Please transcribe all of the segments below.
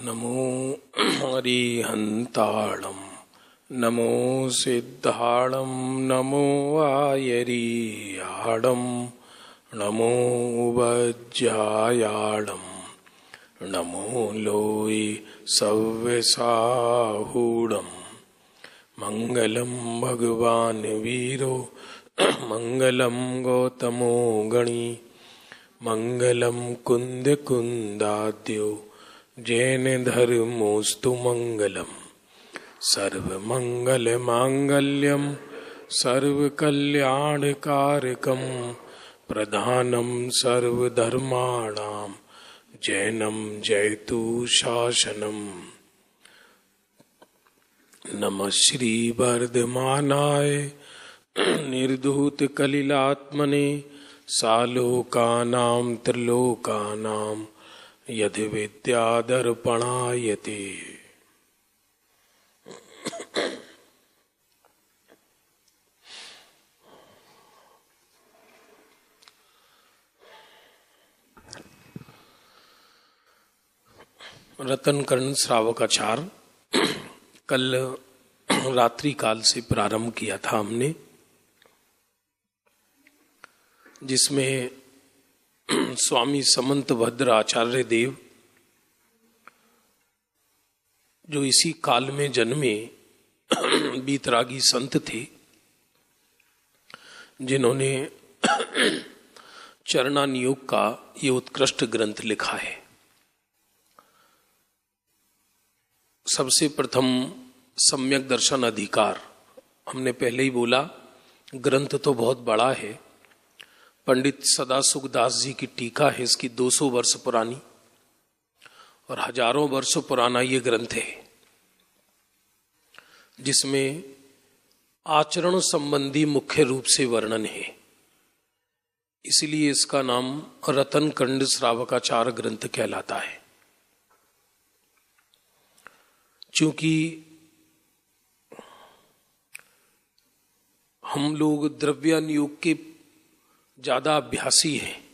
नमो हरिहन्ताळं नमो सिद्धाळं नमो आयरीयाळं नमो वज्रायाळं नमो लोई सव्यसाहूढं मंगलं भगवान् वीरो मंगलं गौतमो गणी मंगलं कुंद कुंदाद्यो जैन धर्मोस्तु मंगलम सर्वमंगल मांगल्यम सर्वकल्याणकारकम प्रधानम सर्वधर्माणां जैनम जयतु शासनम। नमः श्री वर्धमानाय निर्धूत कलिलात्मने सालोकानां त्रिलोकानां यदि विद्यादर्पणायते। रतनकर्ण श्रावकाचार कल रात्रि काल से प्रारंभ किया था हमने, जिसमें स्वामी समंत भद्र आचार्य देव, जो इसी काल में जन्मे बीतरागी संत थे, जिन्होंने चरणानुयोग का ये उत्कृष्ट ग्रंथ लिखा है। सबसे प्रथम सम्यक दर्शन अधिकार, हमने पहले ही बोला, ग्रंथ तो बहुत बड़ा है। पंडित सदासुखदास जी की टीका है इसकी 200 वर्ष पुरानी, और हजारों वर्ष पुराना ये ग्रंथ है, जिसमें आचरण संबंधी मुख्य रूप से वर्णन है। इसलिए इसका नाम रतनकर्ण श्रावकाचार ग्रंथ कहलाता है। चूंकि हम लोग द्रव्यानुयोग के ज्यादा अभ्यासी हैं,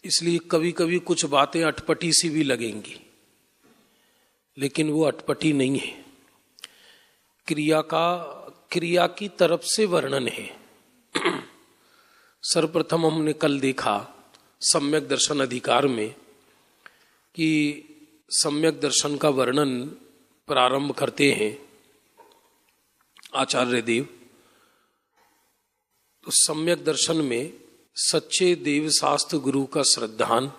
इसलिए कभी कभी कुछ बातें अटपटी सी भी लगेंगी, लेकिन वो अटपटी नहीं है। क्रिया की तरफ से वर्णन है। सर्वप्रथम हमने कल देखा सम्यक दर्शन अधिकार में कि सम्यक दर्शन का वर्णन प्रारंभ करते हैं आचार्य देव। तो सम्यक दर्शन में सच्चे देव शास्त्र गुरु का श्रद्धान,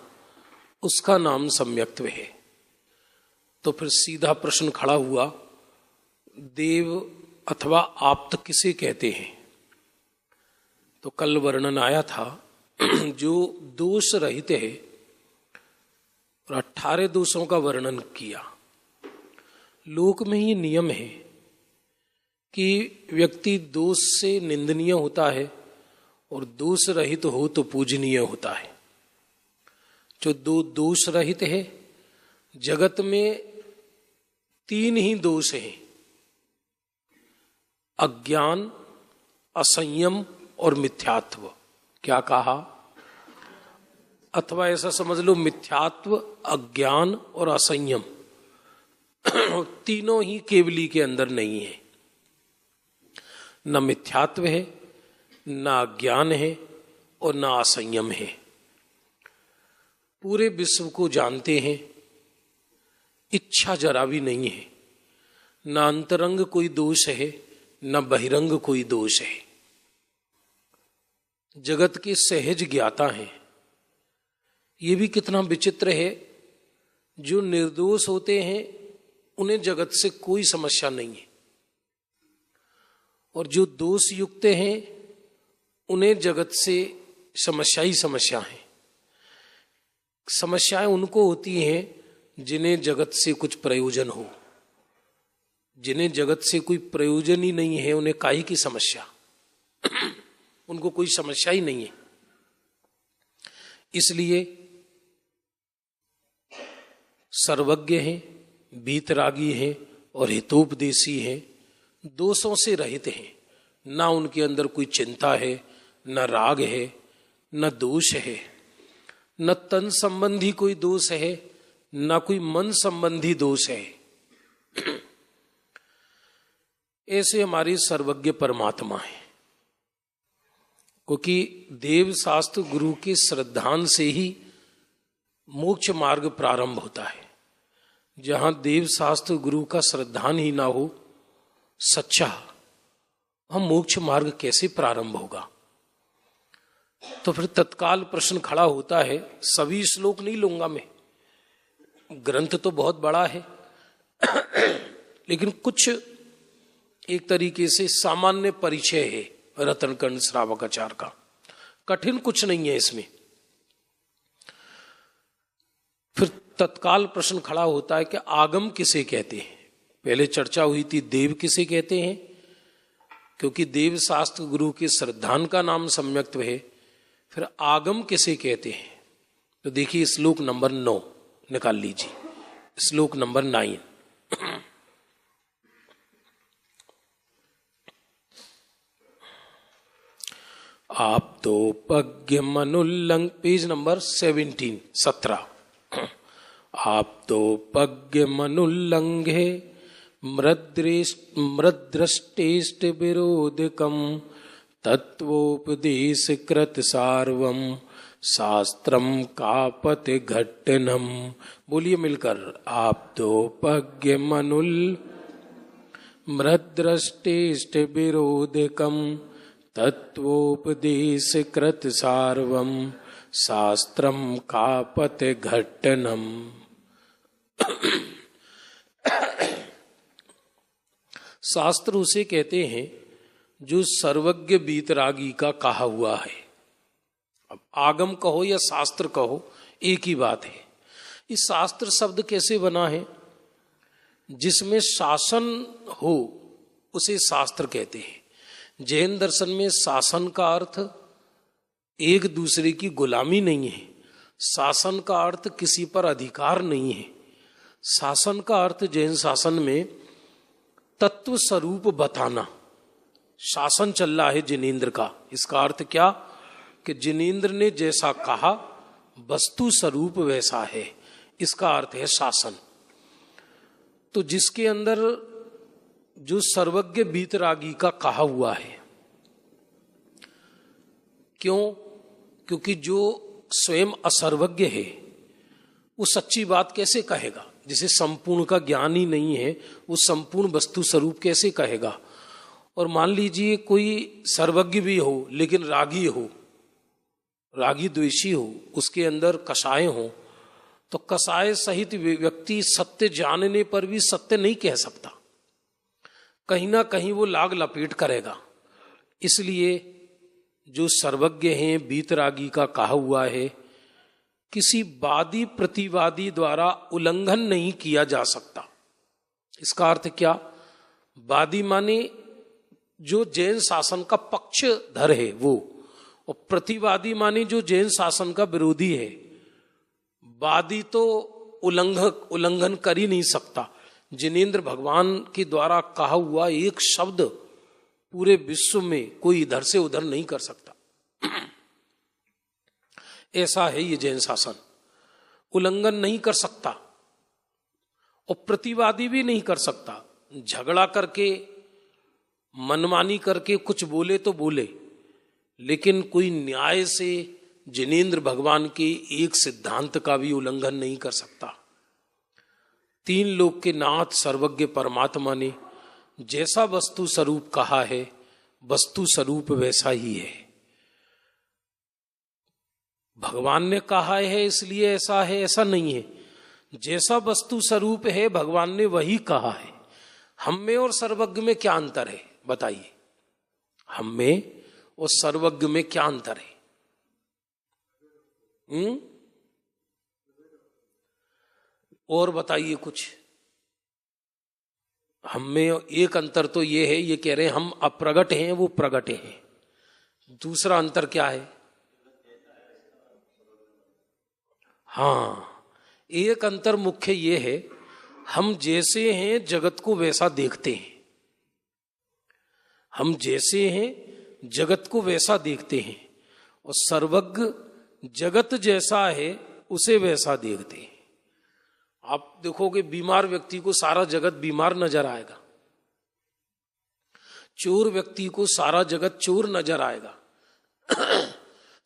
उसका नाम सम्यक्त्व है। तो फिर सीधा प्रश्न खड़ा हुआ, देव अथवा आप्त किसे कहते हैं? तो कल वर्णन आया था जो दोष रहित है, और 18 दोषों का वर्णन किया। लोक में ये नियम है कि व्यक्ति दोष से निंदनीय होता है और दोष रहित हो तो पूजनीय होता है। जो दो दोष रहित है, जगत में 3 ही दोष हैं, अज्ञान, असंयम और मिथ्यात्व। क्या कहा? अथवा ऐसा समझ लो, मिथ्यात्व, अज्ञान और असंयम तीनों ही केवली के अंदर नहीं है। न मिथ्यात्व है, न अज्ञान है और न असंयम है। पूरे विश्व को जानते हैं, इच्छा जरा भी नहीं है। न अंतरंग कोई दोष है, न बहिरंग कोई दोष है। जगत के सहज ज्ञाता हैं। ये भी कितना विचित्र है, जो निर्दोष होते हैं उन्हें जगत से कोई समस्या नहीं है, और जो दोष युक्त हैं उन्हें जगत से समस्या ही समस्या है। समस्याएं उनको होती हैं जिन्हें जगत से कुछ प्रयोजन हो। जिन्हें जगत से कोई प्रयोजन ही नहीं है, उन्हें काहे की समस्या? उनको कोई समस्या ही नहीं है। इसलिए सर्वज्ञ हैं, बीतरागी हैं और हितोपदेशी हैं, दोषों से रहित हैं। ना उनके अंदर कोई चिंता है, न राग है, न दोष है, न तन संबंधी कोई दोष है, ना कोई मन संबंधी दोष है। ऐसे हमारे सर्वज्ञ परमात्मा है, क्योंकि देव शास्त्र गुरु के श्रद्धान से ही मोक्ष मार्ग प्रारंभ होता है। जहां देव शास्त्र गुरु का श्रद्धान ही ना हो सच्चा, हम मोक्ष मार्ग कैसे प्रारंभ होगा? तो फिर तत्काल प्रश्न खड़ा होता है, सभी श्लोक नहीं लूंगा मैं, ग्रंथ तो बहुत बड़ा है लेकिन कुछ एक तरीके से सामान्य परिचय है रत्नकर्ण श्रावकाचार्य का, कठिन कुछ नहीं है इसमें। फिर तत्काल प्रश्न खड़ा होता है कि आगम किसे कहते हैं? पहले चर्चा हुई थी देव किसे कहते हैं, क्योंकि देव शास्त्र गुरु के श्रद्धान का नाम सम्यक्त्व है। फिर आगम किसे कहते हैं? तो देखिए श्लोक नंबर 9 निकाल लीजिए, श्लोक नंबर 9। आप तो पज्ञ मनुल्लंघ, पेज नंबर 17। आप तो पज्ञ मनुल्लंघे मृद्रष्टेष्ट विरोधकम तत्वोपदेश कृत सार्वम शास्त्रम कापति घट्टनम। बोलिए मिलकर, आप तो पज्ञ मनुल मृद्रष्टेष्ट विरोधकम तत्वोपदेश कृत सार्वम शास्त्रम कापति घट्टनम। शास्त्र उसे कहते हैं जो सर्वज्ञ बीतरागी का कहा हुआ है। अब आगम कहो या शास्त्र कहो एक ही बात है। इस शास्त्र शब्द कैसे बना है? जिसमें शासन हो उसे शास्त्र कहते हैं। जैन दर्शन में शासन का अर्थ एक दूसरे की गुलामी नहीं है, शासन का अर्थ किसी पर अधिकार नहीं है। शासन का अर्थ जैन शासन में तत्व स्वरूप बताना। शासन चल रहा है जिनेंद्र का, इसका अर्थ क्या कि जिनेंद्र ने जैसा कहा वस्तु स्वरूप वैसा है, इसका अर्थ है शासन। तो जिसके अंदर जो सर्वज्ञ बीतरागी का कहा हुआ है, क्यों? क्योंकि जो स्वयं असर्वज्ञ है वो सच्ची बात कैसे कहेगा? जिसे संपूर्ण का ज्ञान ही नहीं है वो संपूर्ण वस्तु स्वरूप कैसे कहेगा? और मान लीजिए कोई सर्वज्ञ भी हो लेकिन रागी हो, रागी द्वेषी हो, उसके अंदर कषाय हो, तो कषाय सहित व्यक्ति सत्य जानने पर भी सत्य नहीं कह सकता, कहीं ना कहीं वो लाग लपेट करेगा। इसलिए जो सर्वज्ञ हैं बीतरागी का कहा हुआ है किसी वादी प्रतिवादी द्वारा उल्लंघन नहीं किया जा सकता। इसका अर्थ क्या? वादी माने जो जैन शासन का पक्षधर है वो, और प्रतिवादी माने जो जैन शासन का विरोधी है। वादी तो उल्लंघन कर ही नहीं सकता। जिनेंद्र भगवान के द्वारा कहा हुआ एक शब्द पूरे विश्व में कोई इधर से उधर नहीं कर सकता। ऐसा है ये जैन शासन, उल्लंघन नहीं कर सकता और प्रतिवादी भी नहीं कर सकता। झगड़ा करके मनमानी करके कुछ बोले तो बोले, लेकिन कोई न्याय से जिनेंद्र भगवान के एक सिद्धांत का भी उल्लंघन नहीं कर सकता। तीन लोक के नाथ सर्वज्ञ परमात्मा ने जैसा वस्तु स्वरूप कहा है वस्तु स्वरूप वैसा ही है। भगवान ने कहा है इसलिए ऐसा है, ऐसा नहीं है। जैसा वस्तु स्वरूप है भगवान ने वही कहा है। हम में और सर्वज्ञ में क्या अंतर है बताइए? हम में और सर्वज्ञ में क्या अंतर है? और बताइए कुछ। हम में एक अंतर तो ये है, ये कह रहे हैं हम अप्रगट हैं वो प्रगट हैं। दूसरा अंतर क्या है? हाँ, एक अंतर मुख्य ये है, हम जैसे हैं जगत को वैसा देखते हैं। हम जैसे हैं जगत को वैसा देखते हैं, और सर्वज्ञ जगत जैसा है उसे वैसा देखते हैं। आप देखोगे बीमार व्यक्ति को सारा जगत बीमार नजर आएगा, चोर व्यक्ति को सारा जगत चोर नजर आएगा,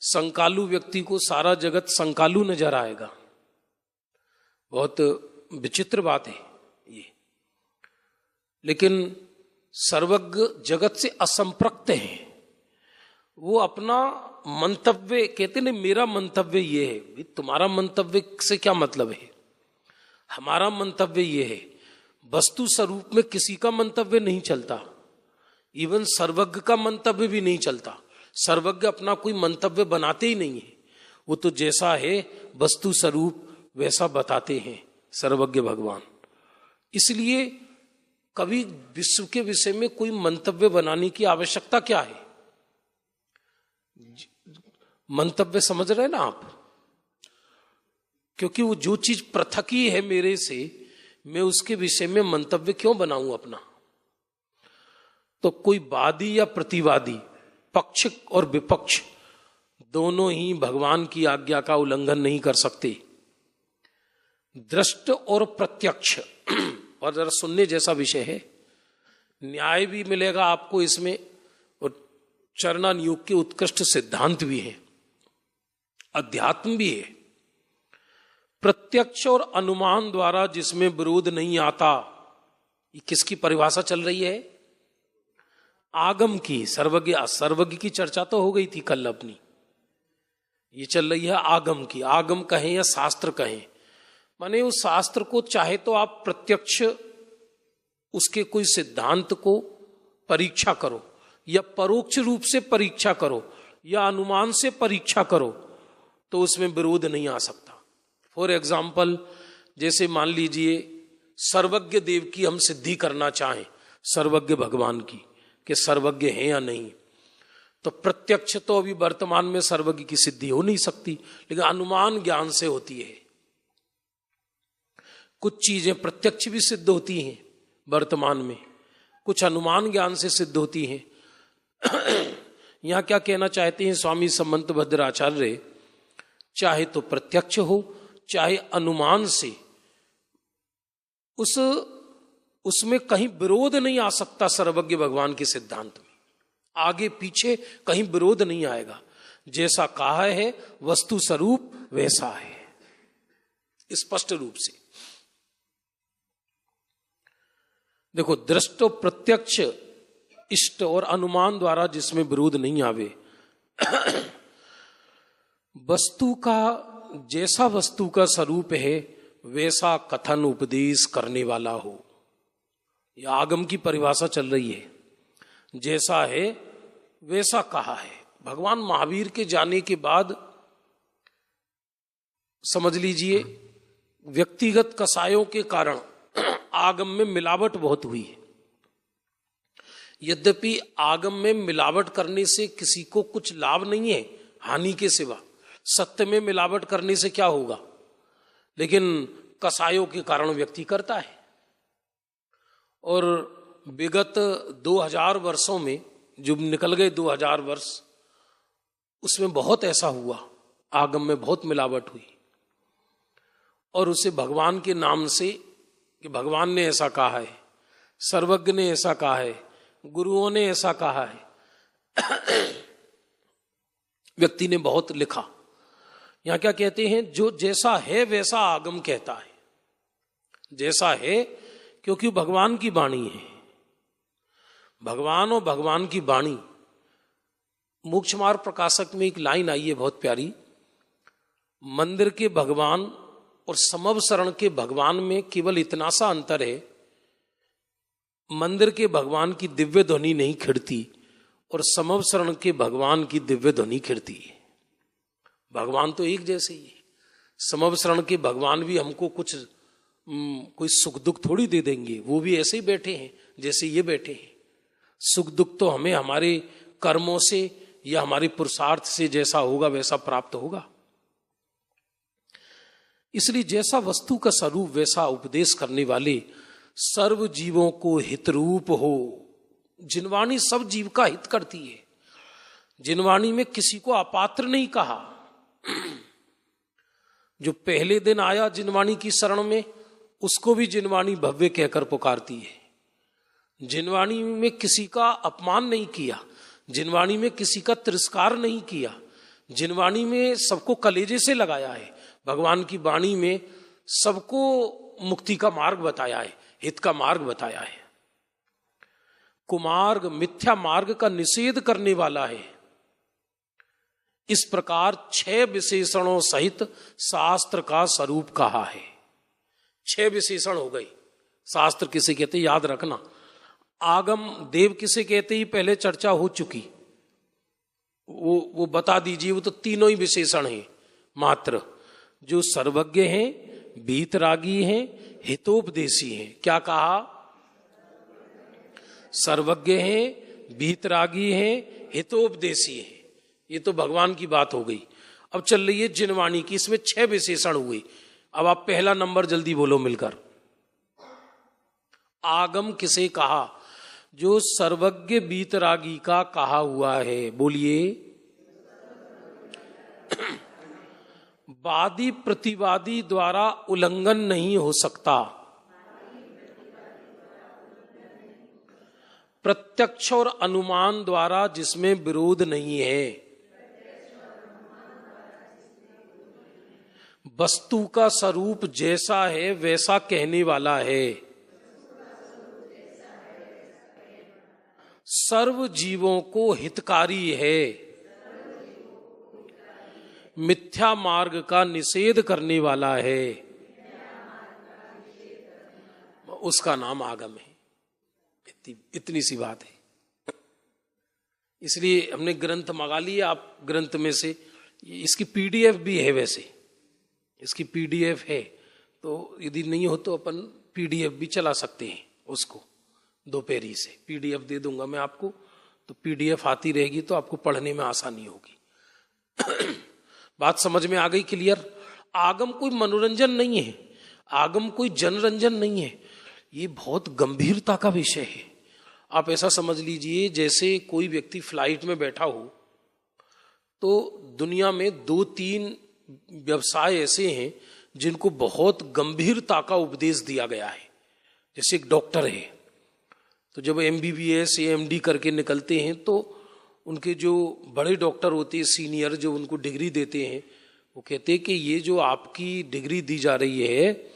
संकालू व्यक्ति को सारा जगत संकालू नजर आएगा। बहुत विचित्र बात है ये। लेकिन सर्वज्ञ जगत से असंप्रक्त है, वो अपना मंतव्य कहते नहीं, मेरा मंतव्य ये है। भाई तुम्हारा मंतव्य से क्या मतलब है? हमारा मंतव्य ये है। वस्तु स्वरूप में किसी का मंतव्य नहीं चलता, इवन सर्वज्ञ का मंतव्य भी नहीं चलता। सर्वज्ञ अपना कोई मंतव्य बनाते ही नहीं है, वो तो जैसा है वस्तु स्वरूप वैसा बताते हैं सर्वज्ञ भगवान। इसलिए कभी विश्व के विषय में कोई मंतव्य बनाने की आवश्यकता क्या है? मंतव्य समझ रहे ना आप? क्योंकि वो जो चीज पृथक ही है मेरे से, मैं उसके विषय में मंतव्य क्यों बनाऊं अपना? तो कोई वादी या प्रतिवादी, पक्ष और विपक्ष दोनों ही भगवान की आज्ञा का उल्लंघन नहीं कर सकते। दृष्ट और प्रत्यक्ष, और जरा सुनने जैसा विषय है। न्याय भी मिलेगा आपको इसमें, और चरणान योग के उत्कृष्ट सिद्धांत भी है, अध्यात्म भी है। प्रत्यक्ष और अनुमान द्वारा जिसमें विरोध नहीं आता, ये किसकी परिभाषा चल रही है? आगम की। सर्वज्ञ की चर्चा तो हो गई थी कल अपनी, ये चल रही है आगम की। आगम कहें या शास्त्र कहें, माने उस शास्त्र को चाहे तो आप प्रत्यक्ष उसके कोई सिद्धांत को परीक्षा करो, या परोक्ष रूप से परीक्षा करो, या अनुमान से परीक्षा करो, तो उसमें विरोध नहीं आ सकता। फॉर एग्जाम्पल, जैसे मान लीजिए सर्वज्ञ देव की हम सिद्धि करना चाहें, सर्वज्ञ भगवान की, कि सर्वज्ञ हैं या नहीं, तो प्रत्यक्ष तो अभी वर्तमान में सर्वज्ञ की सिद्धि हो नहीं सकती, लेकिन अनुमान ज्ञान से होती है। कुछ चीजें प्रत्यक्ष भी सिद्ध होती हैं वर्तमान में, कुछ अनुमान ज्ञान से सिद्ध होती हैं। यहां क्या कहना चाहते हैं स्वामी समंत भद्राचार्य? चाहे तो प्रत्यक्ष हो चाहे अनुमान से, उसमें कहीं विरोध नहीं आ सकता। सर्वज्ञ भगवान के सिद्धांत में आगे पीछे कहीं विरोध नहीं आएगा। जैसा कहा है वस्तु स्वरूप वैसा है, स्पष्ट रूप से। देखो, दृष्ट प्रत्यक्ष इष्ट और अनुमान द्वारा जिसमें विरोध नहीं आवे, वस्तु का जैसा वस्तु का स्वरूप है वैसा कथन उपदेश करने वाला हो, यह आगम की परिभाषा चल रही है। जैसा है वैसा कहा है। भगवान महावीर के जाने के बाद समझ लीजिए व्यक्तिगत कसायों के कारण आगम में मिलावट बहुत हुई है। यद्यपि आगम में मिलावट करने से किसी को कुछ लाभ नहीं है हानि के सिवा, सत्य में मिलावट करने से क्या होगा, लेकिन कसायों के कारण व्यक्ति करता है। और विगत 2000 वर्षों में जो निकल गए 2000 वर्ष, उसमें बहुत ऐसा हुआ, आगम में बहुत मिलावट हुई। और उसे भगवान के नाम से कि भगवान ने ऐसा कहा है, सर्वज्ञ ने ऐसा कहा है, गुरुओं ने ऐसा कहा है, व्यक्ति ने बहुत लिखा। यहां क्या कहते हैं? जो जैसा है वैसा आगम कहता है। जैसा है क्योंकि भगवान की वाणी है। भगवान और भगवान की वाणी। मोक्ष मार्ग प्रकाशक में एक लाइन आई है बहुत प्यारी, मंदिर के भगवान और समवसरण के भगवान में केवल इतना सा अंतर है, मंदिर के भगवान की दिव्य ध्वनि नहीं खिड़ती और समवसरण के भगवान की दिव्य ध्वनि खिड़ती है। भगवान तो एक जैसे ही है। समवसरण के भगवान भी हमको कुछ कोई सुख दुख थोड़ी दे देंगे, वो भी ऐसे ही बैठे हैं जैसे ये बैठे हैं। सुख दुख तो हमें हमारे कर्मों से या हमारे पुरुषार्थ से जैसा होगा वैसा प्राप्त होगा। इसलिए जैसा वस्तु का स्वरूप वैसा उपदेश करने वाले सर्व जीवों को हितरूप हो। जिनवाणी सब जीव का हित करती है। जिनवाणी में किसी को अपात्र नहीं कहा। जो पहले दिन आया जिनवाणी की शरण में, उसको भी जिनवाणी भव्य कहकर पुकारती है। जिनवाणी में किसी का अपमान नहीं किया, जिनवाणी में किसी का तिरस्कार नहीं किया, जिनवाणी में सबको कलेजे से लगाया है। भगवान की वाणी में सबको मुक्ति का मार्ग बताया है, हित का मार्ग बताया है। कुमार्ग मिथ्या मार्ग का निषेध करने वाला है। इस प्रकार 6 विशेषणों सहित शास्त्र का स्वरूप कहा है। 6 विशेषण हो गई। शास्त्र किसे कहते याद रखना। आगम देव किसे कहते ही पहले चर्चा हो चुकी, वो बता दीजिए। वो तो तीनों ही विशेषण हैं मात्र, जो सर्वज्ञ हैं, वीतरागी हैं, हितोपदेशी हैं। क्या कहा? सर्वज्ञ हैं, वीतरागी हैं, हितोपदेशी हैं। ये तो भगवान की बात हो गई। अब चल रही है जिनवाणी की, इसमें 6 विशेषण हुए। अब आप पहला नंबर जल्दी बोलो मिलकर। आगम किसे कहा? जो सर्वज्ञ वीतरागी का कहा हुआ है। बोलिए। वादी प्रतिवादी द्वारा उल्लंघन नहीं हो सकता। प्रत्यक्ष और अनुमान द्वारा जिसमें विरोध नहीं है। वस्तु का स्वरूप जैसा है वैसा कहने वाला है। सर्व जीवों को हितकारी है। मिथ्या मार्ग का निषेध करने वाला है। उसका नाम आगम है। इतनी सी बात है। इसलिए हमने ग्रंथ मंगा लिया। आप ग्रंथ में से इसकी पीडीएफ भी है, वैसे इसकी पीडीएफ है, तो यदि नहीं हो तो अपन पीडीएफ भी चला सकते हैं। उसको दोपहरी से पीडीएफ दे दूंगा मैं आपको, तो पीडीएफ आती रहेगी तो आपको पढ़ने में आसानी होगी। बात समझ में आ गई? क्लियर? आगम कोई मनोरंजन नहीं है, आगम कोई जनरंजन नहीं है। ये बहुत गंभीरता का विषय है। आप ऐसा समझ लीजिए जैसे कोई व्यक्ति फ्लाइट में बैठा हो, तो दुनिया में 2-3 व्यवसाय ऐसे हैं जिनको बहुत गंभीरता का उपदेश दिया गया है। जैसे एक डॉक्टर है, तो जब MBBS या MD करके निकलते हैं तो उनके जो बड़े डॉक्टर होते हैं, सीनियर, जो उनको डिग्री देते हैं, वो कहते हैं कि ये जो आपकी डिग्री दी जा रही है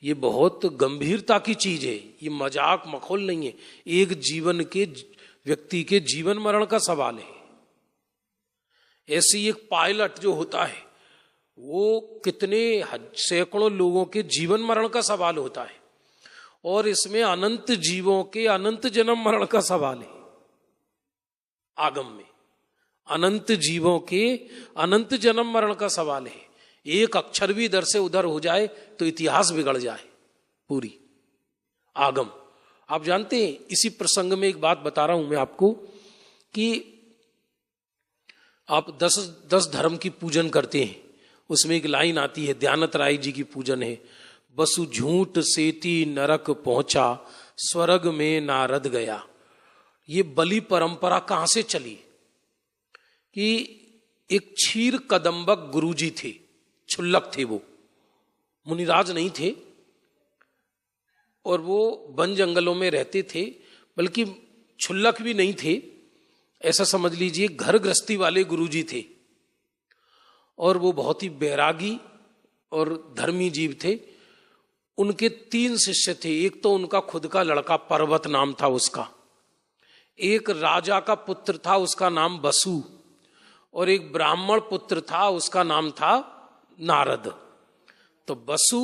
ये बहुत गंभीरता की चीज है, ये मजाक मखौल नहीं है। एक जीवन के व्यक्ति के जीवन मरण का सवाल है। ऐसे ही एक पायलट जो होता है वो कितने सैकड़ों लोगों के जीवन मरण का सवाल होता है, और इसमें अनंत जीवों के अनंत जन्म मरण का सवाल है। आगम में अनंत जीवों के अनंत जन्म मरण का सवाल है। एक अक्षर भी इधर से उधर हो जाए तो इतिहास बिगड़ जाए पूरी। आगम आप जानते हैं, इसी प्रसंग में एक बात बता रहा हूं मैं आपको कि आप 10 धर्म की पूजन करते हैं, उसमें एक लाइन आती है, दयानंद राय जी की पूजन है, बसु झूठ सेती नरक पहुंचा, स्वर्ग में नारद गया। ये बलि परंपरा कहां से चली? कि एक क्षीर कदम्बक गुरुजी थे, क्षुल्लक थे, वो मुनिराज नहीं थे, और वो वन जंगलों में रहते थे, बल्कि क्षुल्लक भी नहीं थे, ऐसा समझ लीजिए घर गृहस्थी वाले गुरुजी थे। और वो बहुत ही बैरागी और धर्मी जीव थे। उनके 3 शिष्य थे। एक तो उनका खुद का लड़का पर्वत नाम था उसका, एक राजा का पुत्र था उसका नाम बसु, और एक ब्राह्मण पुत्र था उसका नाम था नारद। तो बसु,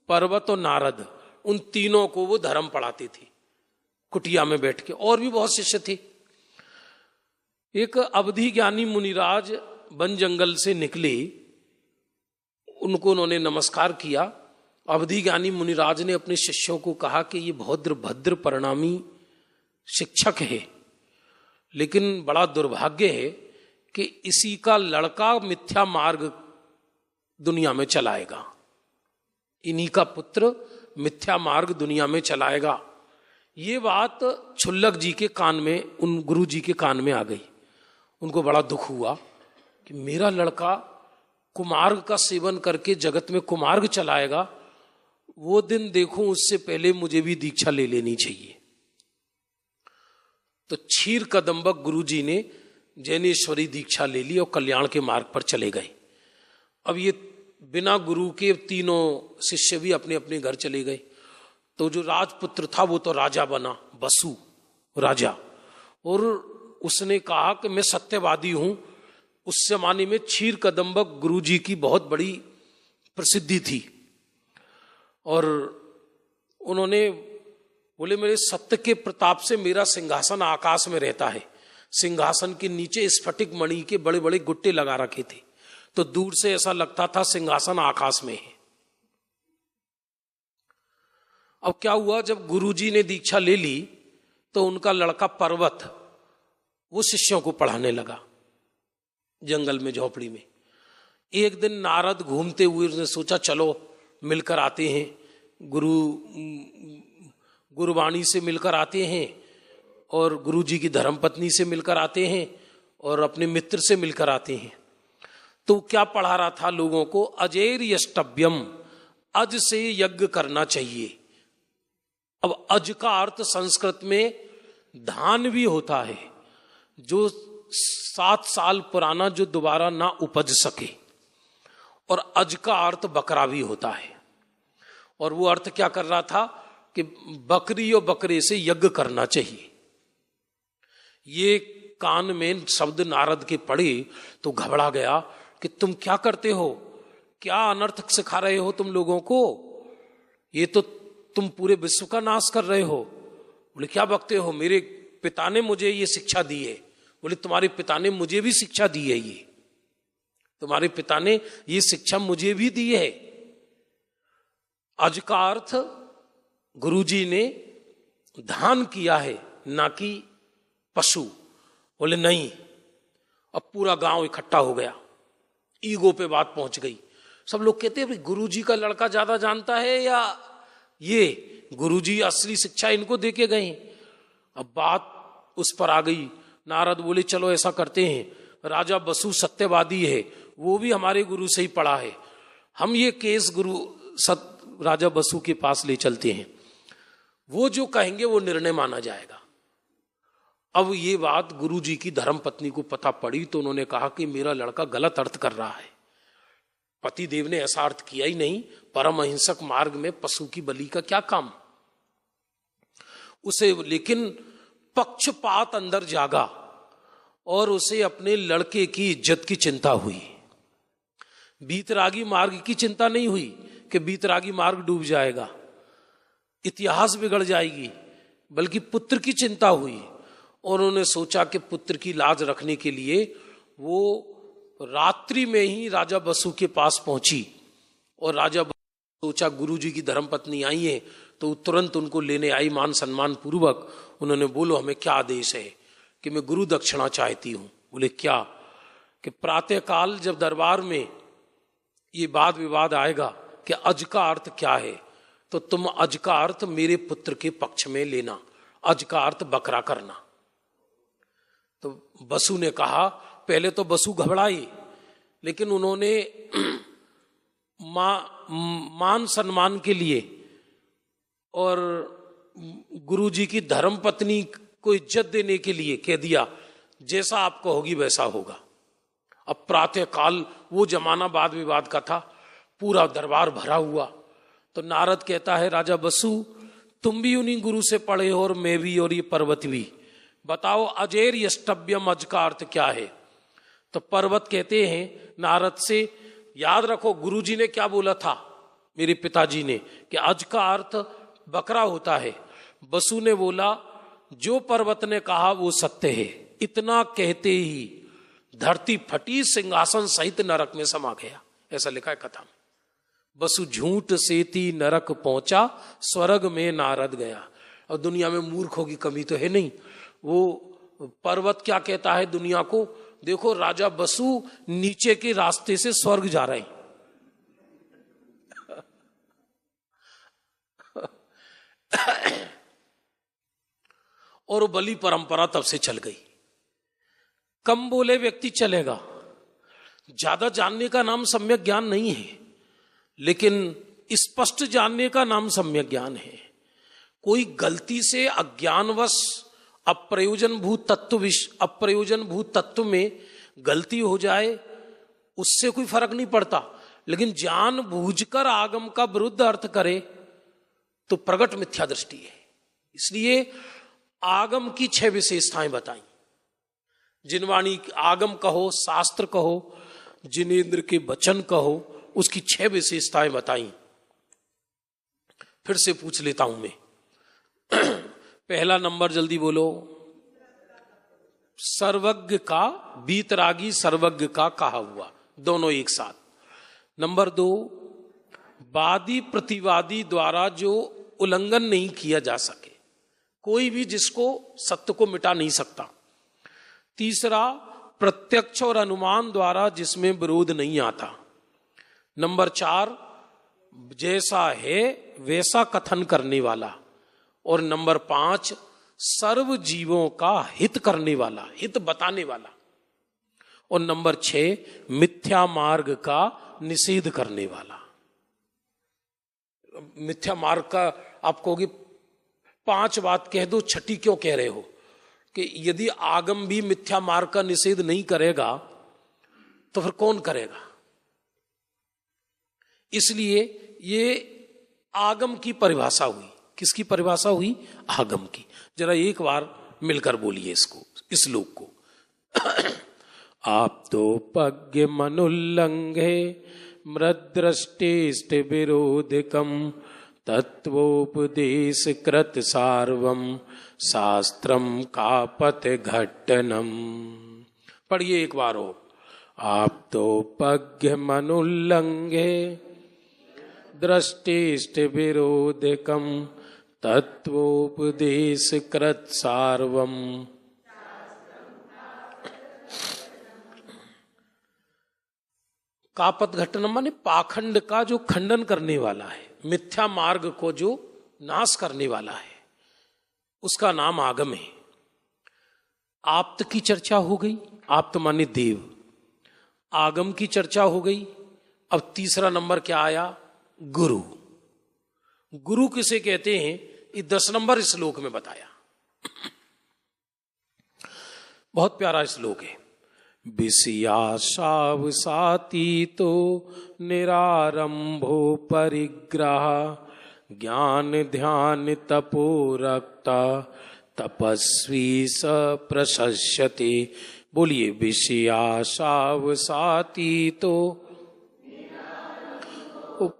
पर्वत और नारद, उन तीनों को वो धर्म पढ़ाते थे कुटिया में बैठ के। और भी बहुत शिष्य थे। एक अवधि ज्ञानी मुनिराज वन जंगल से निकले, उनको उन्होंने नमस्कार किया। अवधि ज्ञानी मुनिराज ने अपने शिष्यों को कहा कि ये बहुत भद्र परिणामी शिक्षक है, लेकिन बड़ा दुर्भाग्य है कि इसी का लड़का मिथ्या मार्ग दुनिया में चलाएगा, इन्हीं का पुत्र मिथ्या मार्ग दुनिया में चलाएगा। ये बात क्षुल्लक जी के कान में, उन गुरु जी के कान में आ गई। उनको बड़ा दुख हुआ कि मेरा लड़का कुमार्ग का सेवन करके जगत में कुमार्ग चलाएगा। वो दिन देखूं उससे पहले मुझे भी दीक्षा ले लेनी चाहिए। तो क्षीर कदम्बक गुरुजी ने जैनेश्वरी दीक्षा ले ली और कल्याण के मार्ग पर चले गए। अब ये बिना गुरु के तीनों शिष्य भी अपने अपने घर चले गए। तो जो राजपुत्र था वो तो राजा बना, बसु राजा, और उसने कहा कि मैं सत्यवादी हूं। उस जमाने में क्षीर कदम्बक गुरुजी की बहुत बड़ी प्रसिद्धि थी और उन्होंने बोले मेरे सत्य के प्रताप से मेरा सिंहासन आकाश में रहता है। सिंहासन के नीचे स्फटिक मणि के बड़े बड़े गुट्टे लगा रखे थे, तो दूर से ऐसा लगता था सिंहासन आकाश में है। अब क्या हुआ, जब गुरुजी ने दीक्षा ले ली तो उनका लड़का पर्वत वो शिष्यों को पढ़ाने लगा जंगल में, झोपड़ी में। एक दिन नारद घूमते हुए उसने सोचा चलो मिलकर आते हैं, गुरुवाणी से मिलकर आते हैं और गुरुजी की धर्मपत्नी से मिलकर आते हैं और अपने मित्र से मिलकर आते हैं। तो क्या पढ़ा रहा था लोगों को, अजेर यष्टव्यम, अज से यज्ञ करना चाहिए। अब अज का अर्थ संस्कृत में धान भी होता है, जो 7 साल पुराना जो दोबारा ना उपज सके, और अज का अर्थ बकरा भी होता है। और वो अर्थ क्या कर रहा था कि बकरी और बकरे से यज्ञ करना चाहिए। ये कान में शब्द नारद के पड़े तो घबरा गया कि तुम क्या करते हो, क्या अनर्थ सिखा रहे हो तुम लोगों को, ये तो तुम पूरे विश्व का नाश कर रहे हो। बोले क्या बकते हो, मेरे पिता ने मुझे ये शिक्षा दी है। बोले तुम्हारे पिता ने मुझे भी शिक्षा दी है, ये तुम्हारे पिता ने ये शिक्षा मुझे भी दी है। अज का अर्थ गुरुजी ने धान किया है, ना कि पशु। बोले नहीं। अब पूरा गांव इकट्ठा हो गया, ईगो पे बात पहुंच गई। सब लोग कहते हैं गुरुजी का लड़का ज्यादा जानता है या ये गुरुजी असली शिक्षा इनको देके गए। अब बात उस पर आ गई। नारद बोले चलो ऐसा करते हैं, राजा बसु सत्यवादी है, वो भी हमारे गुरु से ही पढ़ा है, हम ये केस राजा बसु के पास ले चलते हैं, वो जो कहेंगे वो निर्णय माना जाएगा। अब ये बात गुरुजी की धर्मपत्नी को पता पड़ी तो उन्होंने कहा कि मेरा लड़का गलत अर्थ कर रहा है, पति देव ने ऐसा अर्थ किया ही नहीं, परम अहिंसक मार्ग में पशु की बलि का क्या काम उसे। लेकिन पक्षपात अंदर जागा और उसे अपने लड़के की इज्जत की चिंता हुई। बीतरागी मार्ग की चिंता नहीं हुई कि बीतरागी मार्ग डूब जाएगा, इतिहास बिगड़ जाएगी, बल्कि पुत्र की चिंता हुई। और उन्होंने सोचा कि पुत्र की लाज रखने के लिए वो रात्रि में ही राजा बसु के पास पहुंची और राजा बसु सोचा गुरुजी की धर्मपत्नी आई है तो तुरंत उनको लेने आई मान सम्मान पूर्वक। उन्होंने बोलो हमें क्या आदेश है कि मैं गुरु दक्षिणा चाहती हूं। बोले क्या, कि प्रातः काल जब दरबार में ये वाद विवाद आएगा कि अज का अर्थ क्या है, तो तुम अज का अर्थ मेरे पुत्र के पक्ष में लेना, अज का अर्थ बकरा करना। तो बसु ने कहा, पहले तो बसु घबराई, लेकिन उन्होंने मान सम्मान के लिए और गुरुजी की धर्मपत्नी को इज्जत देने के लिए कह दिया जैसा आप कहोगी वैसा होगा। अब प्रातः काल वो जमाना वाद विवाद का था, पूरा दरबार भरा हुआ। तो नारद कहता है राजा बसु तुम भी उन्हीं गुरु से पढ़े हो और मैं भी और ये पर्वत भी, बताओ अजेर यष्टव्यम अज का अर्थ क्या है। तो पर्वत कहते हैं नारद से, याद रखो गुरुजी ने क्या बोला था मेरे पिताजी ने कि अज का अर्थ बकरा होता है। बसु ने बोला जो पर्वत ने कहा वो सत्य है। इतना कहते ही धरती फटी, सिंहासन सहित नरक में समा गया, ऐसा लिखा है कथा में। बसु झूठ सेती नरक पहुंचा, स्वर्ग में नारद गया। और दुनिया में मूर्खों की कमी तो है नहीं। वो पर्वत क्या कहता है दुनिया को, देखो राजा बसु नीचे के रास्ते से स्वर्ग जा रहे हैं। और बलि परंपरा तब से चल गई। कम बोले व्यक्ति चलेगा, ज्यादा जानने का नाम सम्यक ज्ञान नहीं है, लेकिन स्पष्ट जानने का नाम सम्यक ज्ञान है। कोई गलती से अज्ञानवश अप्रयोजन भूत तत्व में गलती हो जाए, उससे कोई फर्क नहीं पड़ता, लेकिन जानबूझकर आगम का विरुद्ध अर्थ करे तो प्रगट मिथ्या दृष्टि है। इसलिए आगम की 6 विशेषताएं बताई। जिनवाणी आगम कहो, शास्त्र कहो, जिनेन्द्र के वचन कहो, उसकी 6 विशेषताएं बताई। फिर से पूछ लेता हूं मैं। पहला नंबर जल्दी बोलो। सर्वज्ञ का, बीतरागी सर्वज्ञ का कहा हुआ, दोनों एक साथ। नंबर 2, वादी प्रतिवादी द्वारा जो उल्लंघन नहीं किया जा सके, कोई भी जिसको सत्य को मिटा नहीं सकता। तीसरा, प्रत्यक्ष और अनुमान द्वारा जिसमें विरोध नहीं आता। नंबर 4, जैसा है वैसा कथन करने वाला। और नंबर 5, सर्व जीवों का हित करने वाला, हित बताने वाला। और नंबर 6, मिथ्या मार्ग का निषेध करने वाला। मिथ्या मार्ग का आप कहोगे 5 बात कह दो, 6ठी क्यों कह रहे हो? कि यदि आगम भी मिथ्या मार्ग का निषेध नहीं करेगा तो फिर कौन करेगा? इसलिए ये आगम की परिभाषा हुई। किसकी परिभाषा हुई? आगम की। जरा एक बार मिलकर बोलिए इसको, इस श्लोक को। आप तो पज्ञ मनुल्लंघे मृद्रष्टेष्ट विरोधिकम तत्वोपदेश कृत सार्वम शास्त्रम कापत घट्टनम। पढ़िए एक बार हो। आप तो पज्ञ मनुल्लंघे दृष्टिष्ट विरोधिकम तत्वोपदेश कृत सार्वम। कापत घट्टनम माने पाखंड का जो खंडन करने वाला है, मिथ्या मार्ग को जो नाश करने वाला है, उसका नाम आगम है। आप्त की चर्चा हो गई, आप्त माने देव। आगम की चर्चा हो गई। अब तीसरा नंबर क्या आया? गुरु। गुरु किसे कहते हैं ये 10 नंबर श्लोक में बताया। बहुत प्यारा श्लोक है। विषयाशाव सातीतो निरारंभो परिग्रह ज्ञान ध्यान तपो रक्ता तपस्वी स प्रशस्यते। बोलिए, विषयाशाव सातीतो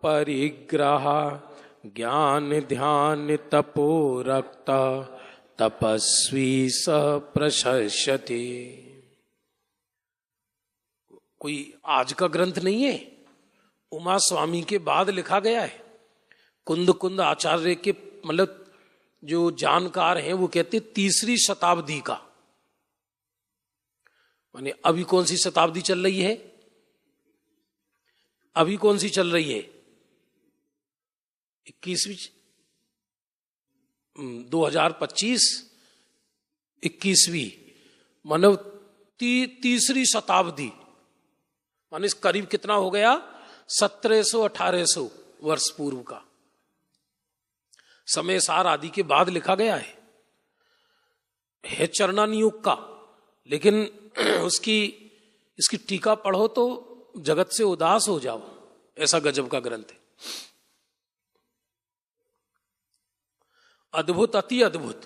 परिग्रह ज्ञान ध्यान तपो रक्ता तपस्वी स प्रशस्यते। कोई आज का ग्रंथ नहीं है, उमा स्वामी के बाद लिखा गया है। कुंद कुंद आचार्य के मतलब जो जानकार हैं वो कहते 3री शताब्दी का। माने अभी कौन सी शताब्दी चल रही है? अभी कौन सी चल रही है? 21वीं 2025 21वीं मानव 3री शताब्दी माने करीब कितना हो गया? 1700-1800 वर्ष पूर्व का। समय सार आदि के बाद लिखा गया है चरणानी युग का, लेकिन इसकी टीका पढ़ो तो जगत से उदास हो जाओ, ऐसा गजब का ग्रंथ है। अद्भुत, अति अद्भुत।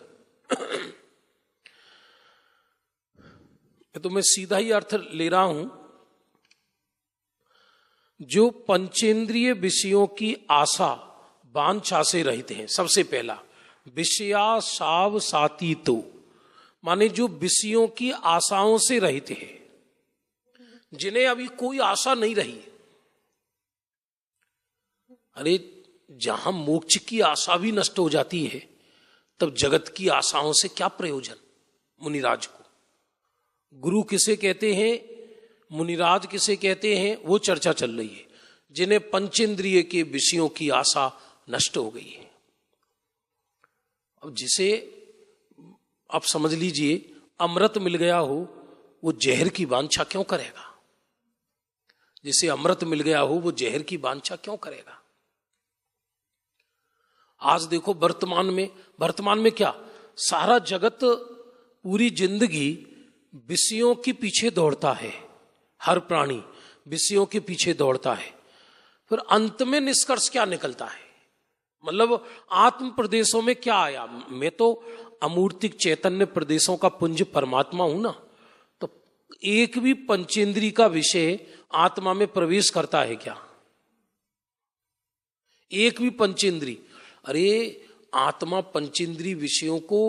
तो मैं सीधा ही अर्थ ले रहा हूं। जो पंचेंद्रिय विषयों की आशा वांछा से रहित हैं। सबसे पहला विषया साव सातीतो माने जो विषयों की आशाओं से रहित है, जिन्हें अभी कोई आशा नहीं रही। अरे जहां मोक्ष की आशा भी नष्ट हो जाती है तब जगत की आशाओं से क्या प्रयोजन? मुनिराज को गुरु किसे कहते हैं, मुनिराज किसे कहते हैं, वो चर्चा चल रही है। जिन्हें पंचेंद्रिय के विषयों की आशा नष्ट हो गई है। अब जिसे आप समझ लीजिए अमृत मिल गया हो, वो जहर की वांछा क्यों करेगा? जिसे अमृत मिल गया हो वो जहर की वांछा क्यों करेगा? आज देखो वर्तमान में क्या, सारा जगत, पूरी जिंदगी विषयों के पीछे दौड़ता है। हर प्राणी विषयों के पीछे दौड़ता है। फिर अंत में निष्कर्ष क्या निकलता है? मतलब आत्म प्रदेशों में क्या आया? मैं तो अमूर्तिक चैतन्य प्रदेशों का पुंज परमात्मा हूं ना। तो एक भी पंचेंद्री का विषय आत्मा में प्रवेश करता है क्या? एक भी पंचेंद्री? अरे आत्मा पंचेंद्री विषयों को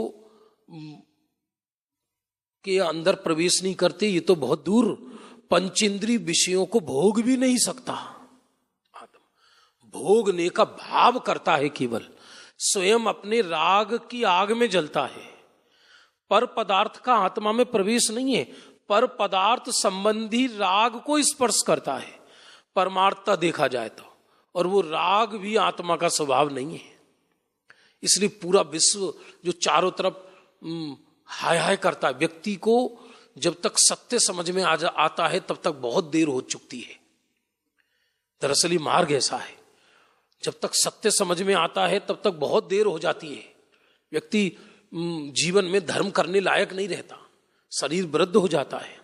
के अंदर प्रवेश नहीं करते, ये तो बहुत दूर। पंचेंद्री विषयों को भोग भी नहीं सकता। आत्मा भोगने का भाव करता है, केवल स्वयं अपने राग की आग में जलता है। पर पदार्थ का आत्मा में प्रवेश नहीं है। पर पदार्थ संबंधी राग को स्पर्श करता है परमार्थता देखा जाए तो, और वो राग भी आत्मा का स्वभाव नहीं है। इसलिए पूरा विश्व जो चारों तरफ हाय हाय करता है, व्यक्ति को जब तक सत्य समझ में आता है तब तक बहुत देर हो चुकती है। दरअसल ये मार्ग ऐसा है, जब तक सत्य समझ में आता है तब तक बहुत देर हो जाती है। व्यक्ति जीवन में धर्म करने लायक नहीं रहता, शरीर वृद्ध हो जाता है।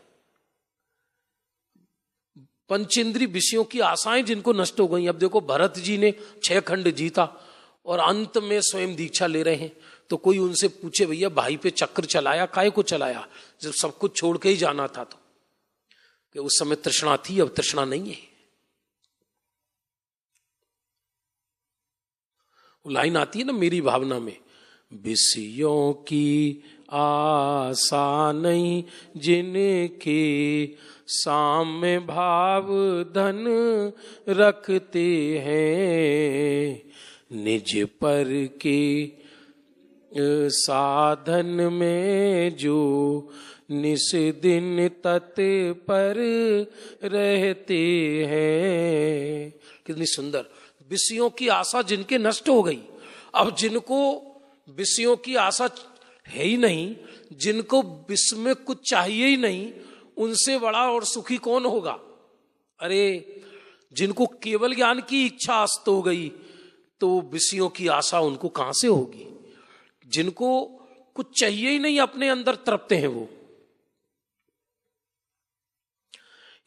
पंचेंद्री विषयों की आशाएं जिनको नष्ट हो गई। अब देखो भरत जी ने 6 खंड जीता और अंत में स्वयं दीक्षा ले रहे हैं। तो कोई उनसे पूछे, भैया भाई पे चक्र चलाया, काहे को चलाया, जब सब कुछ छोड़ के ही जाना था? तो कि उस समय तृष्णा थी, अब तृष्णा नहीं है। वो लाइन आती है ना मेरी भावना में, विषयों की आशा नहीं जिनके साम्य भाव धन रखते हैं, निज पर के साधन में जो निस दिन तत्पर रहते हैं। कितनी सुंदर। विषयों की आशा जिनके नष्ट हो गई। अब जिनको विषयों की आशा है ही नहीं, जिनको विश्व में कुछ चाहिए ही नहीं, उनसे बड़ा और सुखी कौन होगा? अरे जिनको केवल ज्ञान की इच्छा अस्त हो गई, तो विषयों की आशा उनको कहां से होगी? जिनको कुछ चाहिए ही नहीं, अपने अंदर तड़पते हैं वो।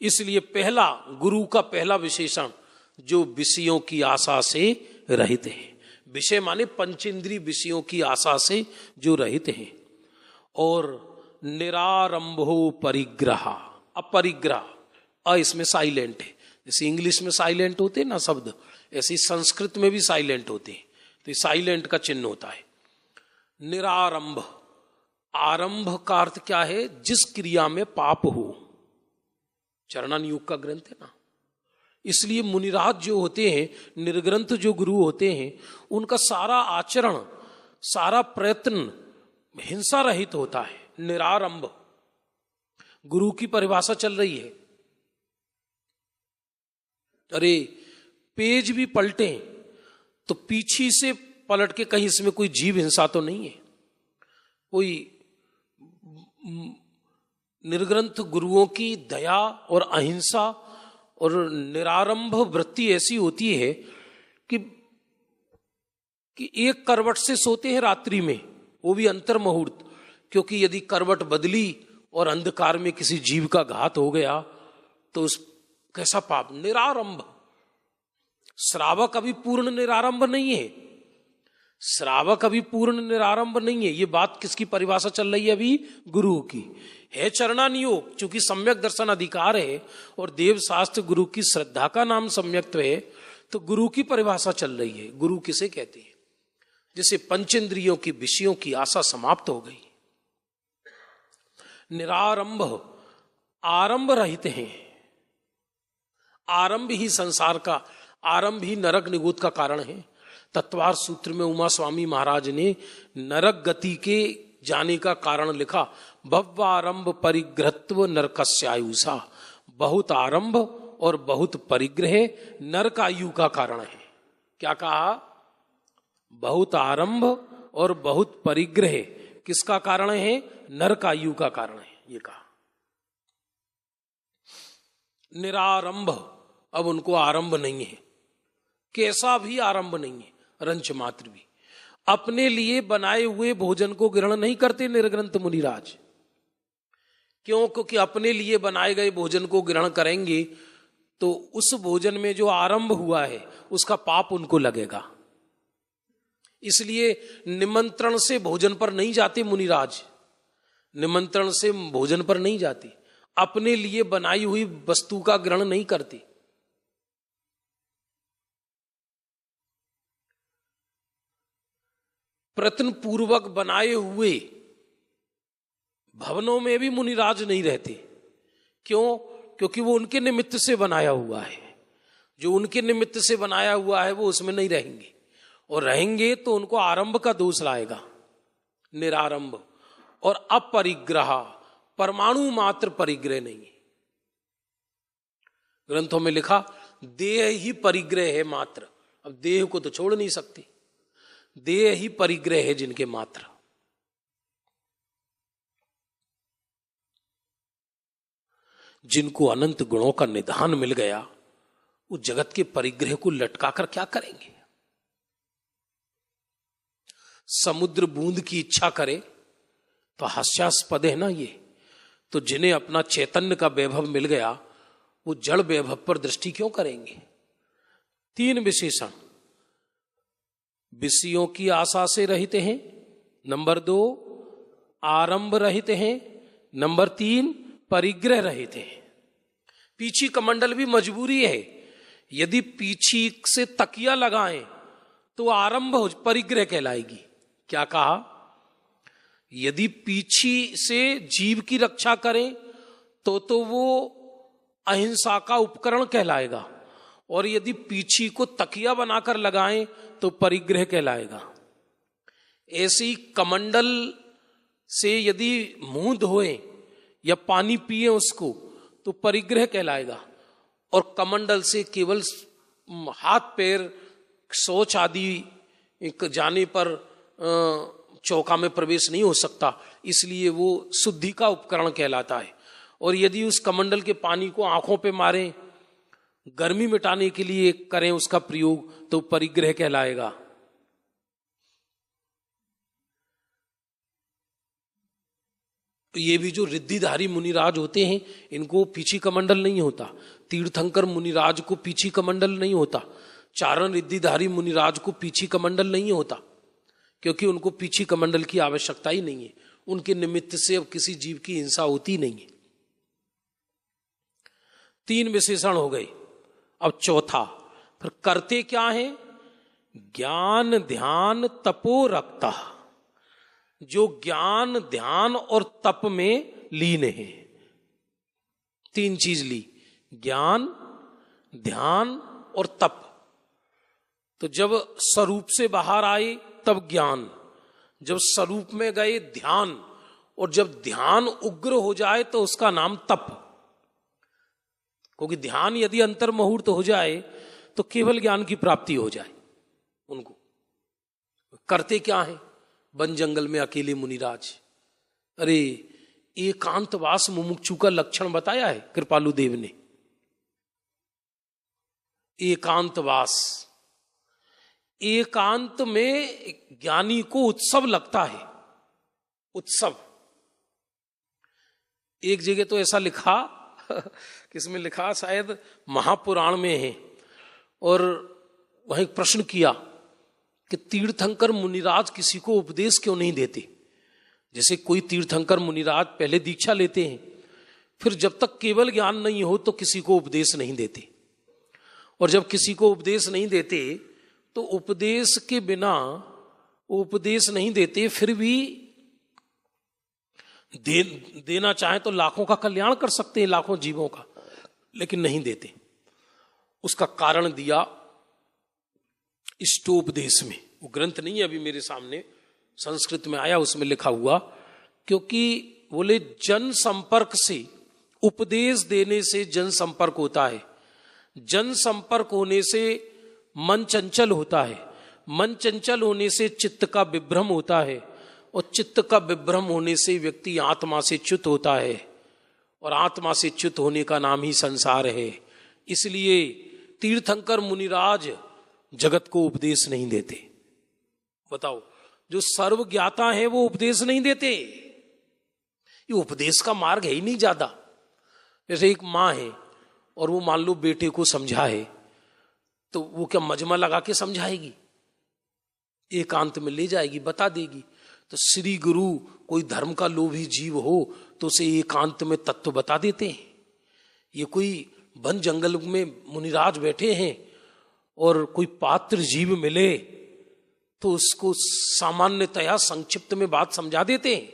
इसलिए पहला गुरु का पहला विशेषण, जो विषयों की आशा से रहित है। विषय माने पंचेंद्री विषयों की आशा से जो रहित हैं। और निरारंभो परिग्रह, अपरिग्रह, इसमें साइलेंट है। जैसे इंग्लिश में साइलेंट होते हैं ना शब्द, ऐसे ही संस्कृत में भी साइलेंट होते हैं। तो साइलेंट का चिन्ह होता है निरारंभ। आरंभ का अर्थ क्या है? जिस क्रिया में पाप हो। चरणान योग का ग्रंथ है ना। इसलिए मुनिराज जो होते हैं, निर्ग्रंथ जो गुरु होते हैं, उनका सारा आचरण, सारा प्रयत्न हिंसा रहित होता है। निरारंभ गुरु की परिभाषा चल रही है। अरे पेज भी पलटे तो पीछे से पलट के कहीं इसमें कोई जीव हिंसा तो नहीं है। कोई निर्ग्रंथ गुरुओं की दया और अहिंसा और निरारंभ वृत्ति ऐसी होती है कि एक करवट से सोते हैं रात्रि में, वो भी अंतर मुहूर्त। क्योंकि यदि करवट बदली और अंधकार में किसी जीव का घात हो गया तो उस कैसा पाप। निरारंभ। श्रावक अभी पूर्ण निरारंभ नहीं है। श्रावक अभी पूर्ण निरारंभ नहीं है। ये बात किसकी परिभाषा चल रही है? अभी गुरु की है। चरणानियोग चूंकि सम्यक दर्शन अधिकार है और देव शास्त्र गुरु की श्रद्धा का नाम सम्यक्त्व है, तो गुरु की परिभाषा चल रही है। गुरु किसे कहते हैं? जिसे पंचेंद्रियों की विषयों की आशा समाप्त हो गई। निरारंभ, आरंभ रहित हैं। आरंभ ही संसार का, आरंभ ही नरक निगोद का कारण है। तत्वार सूत्र में उमा स्वामी महाराज ने नरक गति के जाने का कारण लिखा। भव्यारंभ परिग्रहत्व नरकस्यायुषा। बहुत आरंभ और बहुत परिग्रह नरक आयु का कारण है। क्या कहा? बहुत आरंभ और बहुत परिग्रह किसका कारण है? नरक आयु का कारण है। ये कहा निरारंभ। अब उनको आरंभ नहीं है, कैसा भी आरंभ नहीं है, रंच मात्र भी। अपने लिए बनाए हुए भोजन को ग्रहण नहीं करते निर्ग्रंथ मुनिराज। क्यों? क्योंकि अपने लिए बनाए गए भोजन को ग्रहण करेंगे तो उस भोजन में जो आरंभ हुआ है उसका पाप उनको लगेगा। इसलिए निमंत्रण से भोजन पर नहीं जाते मुनिराज, निमंत्रण से भोजन पर नहीं जाते, अपने लिए बनाई हुई वस्तु का ग्रहण नहीं करते। प्रयत्न पूर्वक बनाए हुए भवनों में भी मुनिराज नहीं रहते। क्यों? क्योंकि वो उनके निमित्त से बनाया हुआ है, जो उनके निमित्त से बनाया हुआ है वो उसमें नहीं रहेंगे, और रहेंगे तो उनको आरंभ का दोष लाएगा, निरारंभ और अपरिग्रह, परमाणु मात्र परिग्रह नहीं है। ग्रंथों में लिखा देह ही परिग्रह है मात्र। अब देह को तो छोड़ नहीं सकते, देह ही परिग्रह है जिनके मात्र। जिनको अनंत गुणों का निधान मिल गया वो जगत के परिग्रह को लटकाकर क्या करेंगे? समुद्र बूंद की इच्छा करे तो हास्यास्पद है ना ये। तो जिन्हें अपना चैतन्य का वैभव मिल गया वो जड़ वैभव पर दृष्टि क्यों करेंगे? 3 विशेषण विषयों की आशा से रहित हैं, नंबर 2 आरंभ रहित हैं, नंबर 3 परिग्रह रहित हैं। पीछी कमंडल भी मजबूरी है, यदि पीछी से तकिया लगाएं तो आरंभ हो परिग्रह कहलाएगी। क्या कहा? यदि पीछी से जीव की रक्षा करें तो वो अहिंसा का उपकरण कहलाएगा, और यदि पीछी को तकिया बनाकर लगाएं तो परिग्रह कहलाएगा। ऐसी कमंडल से यदि मुंह धोएं या पानी पिए उसको तो परिग्रह कहलाएगा, और कमंडल से केवल हाथ पैर शौच आदि जाने पर चौका में प्रवेश नहीं हो सकता, इसलिए वो शुद्धि का उपकरण कहलाता है। और यदि उस कमंडल के पानी को आंखों पे मारें, गर्मी मिटाने के लिए करें उसका प्रयोग तो परिग्रह कहलाएगा। ये भी जो रिद्धिधारी मुनिराज होते हैं इनको पीछी कमंडल नहीं होता, तीर्थंकर मुनिराज को पीछी कमंडल नहीं होता, चारण रिद्धिधारी मुनिराज को पीछी कमंडल नहीं होता, क्योंकि उनको पीछी कमंडल की आवश्यकता ही नहीं है। उनके निमित्त से अब किसी जीव की हिंसा होती नहीं है। 3 विशेषण हो गए। अब चौथा, फिर करते क्या है? ज्ञान ध्यान तपो रखता, जो ज्ञान ध्यान और तप में लीन है। 3 चीज ली, ज्ञान ध्यान और तप। तो जब स्वरूप से बाहर आए तब ज्ञान, जब स्वरूप में गए ध्यान, और जब ध्यान उग्र हो जाए तो उसका नाम तप। क्योंकि ध्यान यदि अंतर मुहूर्त हो जाए तो केवल ज्ञान की प्राप्ति हो जाए उनको। करते क्या है? वन जंगल में अकेले मुनिराज, अरे एकांतवास मुमुक्षु का लक्षण बताया है कृपालु देव ने। एकांतवास, एकांत में ज्ञानी को उत्सव लगता है, उत्सव। एक जगह तो ऐसा लिखा किसमें लिखा, शायद महापुराण में है, और वहीं प्रश्न किया कि तीर्थंकर मुनिराज किसी को उपदेश क्यों नहीं देते। जैसे कोई तीर्थंकर मुनिराज पहले दीक्षा लेते हैं, फिर जब तक केवल ज्ञान नहीं हो तो किसी को उपदेश नहीं देते, और जब किसी को उपदेश नहीं देते तो उपदेश के बिना उपदेश नहीं देते, फिर भी देना चाहे तो लाखों का कल्याण कर सकते हैं, लाखों जीवों का, लेकिन नहीं देते। उसका कारण दिया इष्टोपदेश में। वो ग्रंथ नहीं है अभी मेरे सामने, संस्कृत में आया, उसमें लिखा हुआ, क्योंकि बोले जन संपर्क से, उपदेश देने से जन संपर्क होता है, जन संपर्क होने से मन चंचल होता है, मन चंचल होने से चित्त का विभ्रम होता है, और चित्त का विभ्रम होने से व्यक्ति आत्मा से च्युत होता है, और आत्मा से च्युत होने का नाम ही संसार है। इसलिए तीर्थंकर मुनिराज जगत को उपदेश नहीं देते। बताओ, जो सर्व ज्ञाता है वो उपदेश नहीं देते। ये उपदेश का मार्ग है ही नहीं ज्यादा। जैसे एक माँ है और वो मान लो बेटे को समझाए, तो वो क्या मजमा लगा के समझाएगी? एकांत में ले जाएगी, बता देगी। तो श्री गुरु कोई धर्म का लोभी जीव हो तो उसे एकांत में तत्व बता देते हैं। ये कोई वन जंगल में मुनिराज बैठे हैं और कोई पात्र जीव मिले तो उसको सामान्यतया संक्षिप्त में बात समझा देते हैं।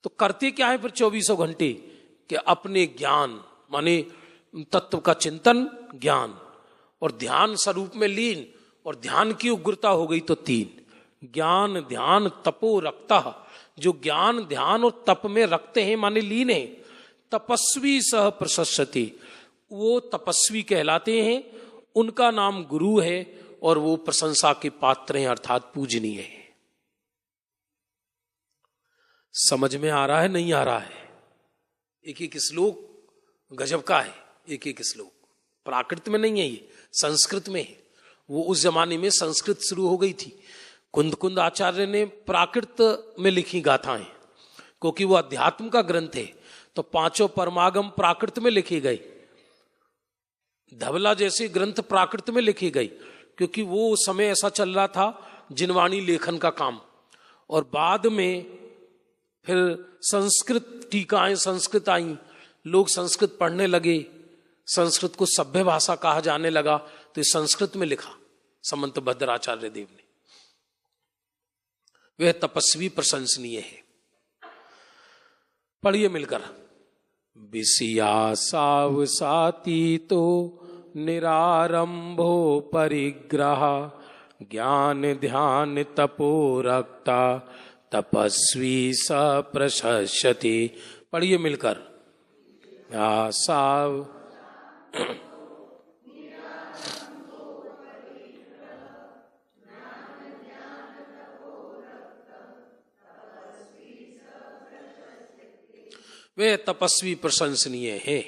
तो करते क्या है फिर 24 घंटे कि अपने ज्ञान माने तत्व का चिंतन, ज्ञान और ध्यान स्वरूप में लीन। और ध्यान की उग्रता हो गई तो 3, ज्ञान ध्यान तपो रखता। जो ज्ञान ध्यान और तप में रखते हैं माने लीन है, तपस्वी सह प्रशस्यति, वो तपस्वी कहलाते हैं। उनका नाम गुरु है और वो प्रशंसा के पात्र हैं, अर्थात पूजनीय है। समझ में आ रहा है नहीं आ रहा है? एक एक श्लोक गजब का है, एक एक श्लोक। प्राकृत में नहीं है, ये संस्कृत में है। वो उस जमाने में संस्कृत शुरू हो गई थी। कुंद आचार्य ने प्राकृत में लिखी गाथाएं, क्योंकि वो अध्यात्म का ग्रंथ है। तो 5 परमागम प्राकृत में लिखे गए। धवला जैसे ग्रंथ प्राकृत में लिखे गए, क्योंकि वो उस समय ऐसा चल रहा था जिनवाणी लेखन का काम। और बाद में फिर संस्कृत टीकाएं संस्कृत आई, लोग संस्कृत पढ़ने लगे, संस्कृत को सभ्य भाषा कहा जाने लगा, तो इस संस्कृत में लिखा समंत भद्राचार्य देव ने। वह तपस्वी प्रशंसनीय है। पढ़िए मिलकर। विषया सावसाती तो निरारंभो परिग्रह, ज्ञान ध्यान तपो रक्ता, तपस्वी स प्रशस्यति। पढ़िए मिलकर। साव वे तपस्वी प्रशंसनीय है।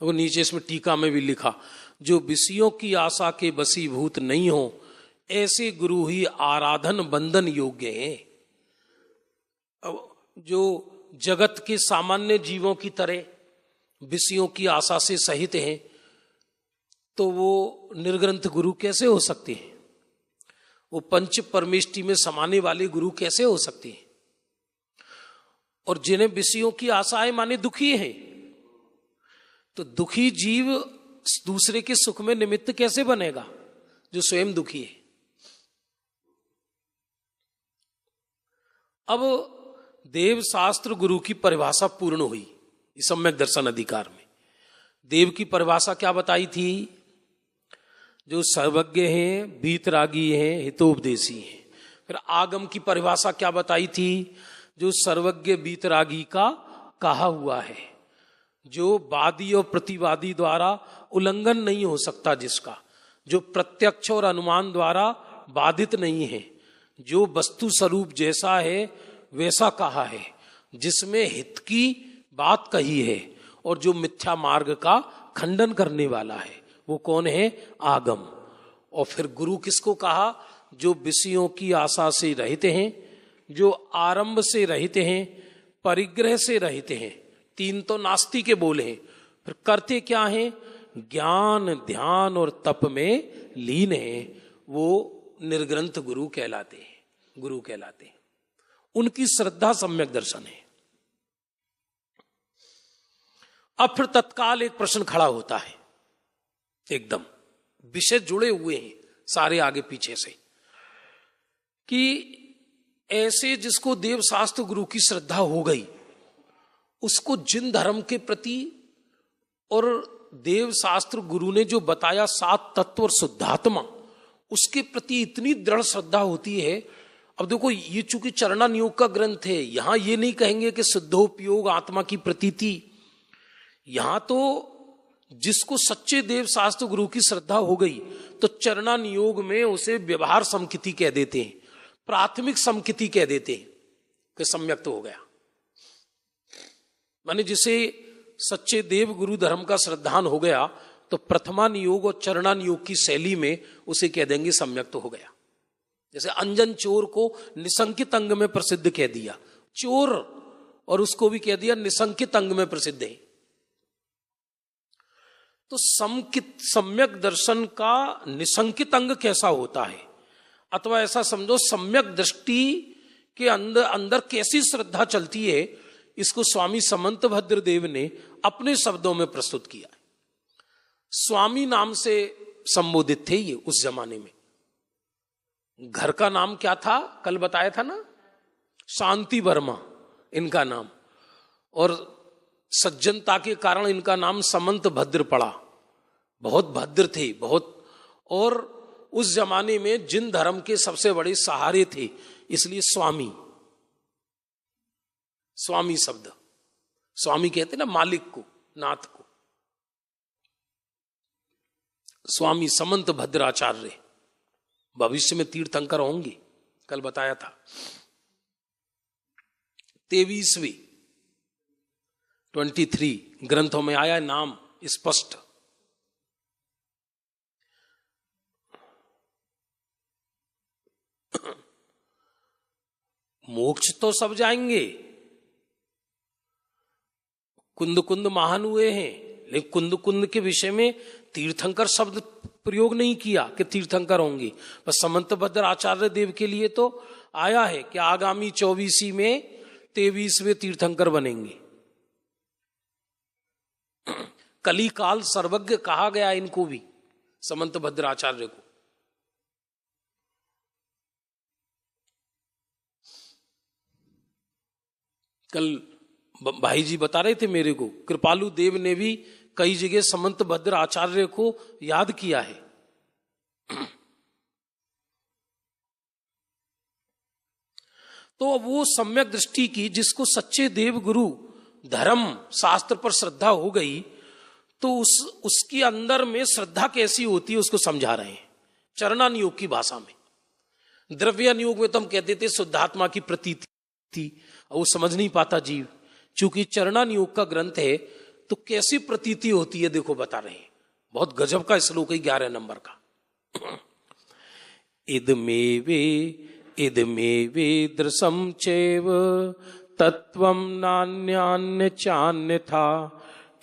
तो नीचे इसमें टीका में भी लिखा, जो विषयों की आशा के वशीभूत नहीं हो ऐसे गुरु ही आराधन बंधन योग्य हैं। जो जगत के सामान्य जीवों की तरह विषयों की आशा से सहित हैं, तो वो निर्ग्रंथ गुरु कैसे हो सकते हैं? वो पंच परमेष्टि में समाने वाले गुरु कैसे हो सकते हैं? और जिन्हें विषयों की आशा है माने दुखी है, तो दुखी जीव दूसरे के सुख में निमित्त कैसे बनेगा जो स्वयं दुखी है? अब देव शास्त्र गुरु की परिभाषा पूर्ण हुई इस सम्यक दर्शन अधिकार में। देव की परिभाषा क्या बताई थी? जो सर्वज्ञ हैं, वीतरागी हैं, हितोपदेशी हैं। फिर आगम की परिभाषा क्या बताई थी? जो सर्वज्ञ वीतरागी का कहा हुआ है, जो वादी और प्रतिवादी द्वारा उल्लंघन नहीं हो सकता, जिसका जो प्रत्यक्ष और अनुमान द्वारा बाधित नहीं है, जो वस्तु स्वरूप जैसा है वैसा कहा है, जिसमें हित की बात कही है, और जो मिथ्या मार्ग का खंडन करने वाला है, वो कौन है? आगम। और फिर गुरु किसको कहा? जो विषयों की आशा से रहित हैं, जो आरंभ से रहित हैं, परिग्रह से रहित हैं। 3 तो नास्ति के बोले हैं। फिर करते क्या हैं? ज्ञान ध्यान और तप में लीन है, वो निर्ग्रंथ गुरु कहलाते हैं, गुरु कहलाते हैं। उनकी श्रद्धा सम्यक दर्शन है। अब फिर तत्काल एक प्रश्न खड़ा होता है, एकदम विषय जुड़े हुए हैं सारे आगे पीछे से, कि ऐसे जिसको देव शास्त्र गुरु की श्रद्धा हो गई, उसको जिन धर्म के प्रति और देव शास्त्र गुरु ने जो बताया 7 तत्व और शुद्धात्मा, उसके प्रति इतनी दृढ़ श्रद्धा होती है। अब देखो, ये चूंकि चरणानुयोग का ग्रंथ है, यहां ये नहीं कहेंगे कि शुद्धोपयोग आत्मा की प्रतीति। यहां तो जिसको सच्चे देव शास्त्र गुरु की श्रद्धा हो गई, तो चरणानुयोग में उसे व्यवहार समकिति कह देते हैं, प्राथमिक समकिति कह देते हैं कि सम्यक तो हो गया। माने जिसे सच्चे देव गुरु धर्म का श्रद्धान हो गया, तो प्रथमान योग और चरणान योग की शैली में उसे कह देंगे सम्यक तो हो गया। जैसे अंजन चोर को निसंकित अंग में प्रसिद्ध कह दिया, चोर, और उसको भी कह दिया निसंकित अंग में प्रसिद्ध है। तो सम्यक दर्शन का निसंकित अंग कैसा होता है, अथवा ऐसा समझो सम्यक दृष्टि के अंदर कैसी श्रद्धा चलती है, इसको स्वामी समंत भद्रदेव ने अपने शब्दों में प्रस्तुत किया है। स्वामी नाम से संबोधित थे ये उस जमाने में। घर का नाम क्या था, कल बताया था ना, शांति वर्मा इनका नाम, और सज्जनता के कारण इनका नाम समंत भद्र पड़ा। बहुत भद्र थे, बहुत, और उस जमाने में जिन धर्म के सबसे बड़े सहारे थे, इसलिए स्वामी, स्वामी शब्द, स्वामी कहते ना मालिक को, नाथ को। स्वामी समंत भद्राचार्य भविष्य में तीर्थंकर होंगे, कल बताया था। 23वीं 23 ग्रंथों में आया नाम स्पष्ट। मोक्ष तो सब जाएंगे, कुंद कुंद महान हुए हैं, लेकिन कुंद कुंद के विषय में तीर्थंकर शब्द प्रयोग नहीं किया कि तीर्थंकर होंगे। बस समंत भद्र आचार्य देव के लिए तो आया है कि आगामी 24वीं में 23वें तीर्थंकर बनेंगे। कली काल सर्वज्ञ कहा गया इनको भी, समंत भद्र आचार्य को। कल भाई जी बता रहे थे मेरे को, कृपालु देव ने भी कई जगह समंत भद्र आचार्य को याद किया है। तो वो सम्यक दृष्टि की, जिसको सच्चे देव गुरु धर्म शास्त्र पर श्रद्धा हो गई, तो उसके अंदर में श्रद्धा कैसी होती है उसको समझा रहे हैं चरणान योग की भाषा में। द्रव्यान योग में तो हम कहते थे शुद्धात्मा की प्रतीति, और वो समझ नहीं पाता जीव। चूंकि चरणान योग का ग्रंथ है, तो कैसी प्रतीति होती है देखो बता रहे हैं। बहुत गजब का श्लोक है 11 नंबर का। इदमेवे दृशम चैव तत्वं नान्यान्य चान्यथा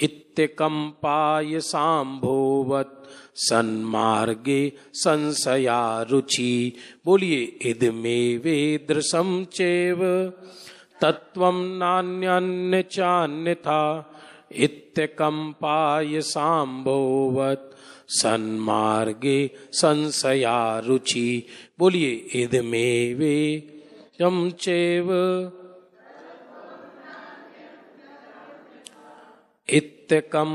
इत्यकम्पाय सांभोवत् सन्मार्गे संशया रुचि। बोलिए, इदमेवे दृशम चैव तत्वं नान्यान्य चान्यथा इत्यकम्पाय सांभोवत् सन्मार्गे संशया रुचि। बोलिए, इदमेवे दृशम चैव इत्यकम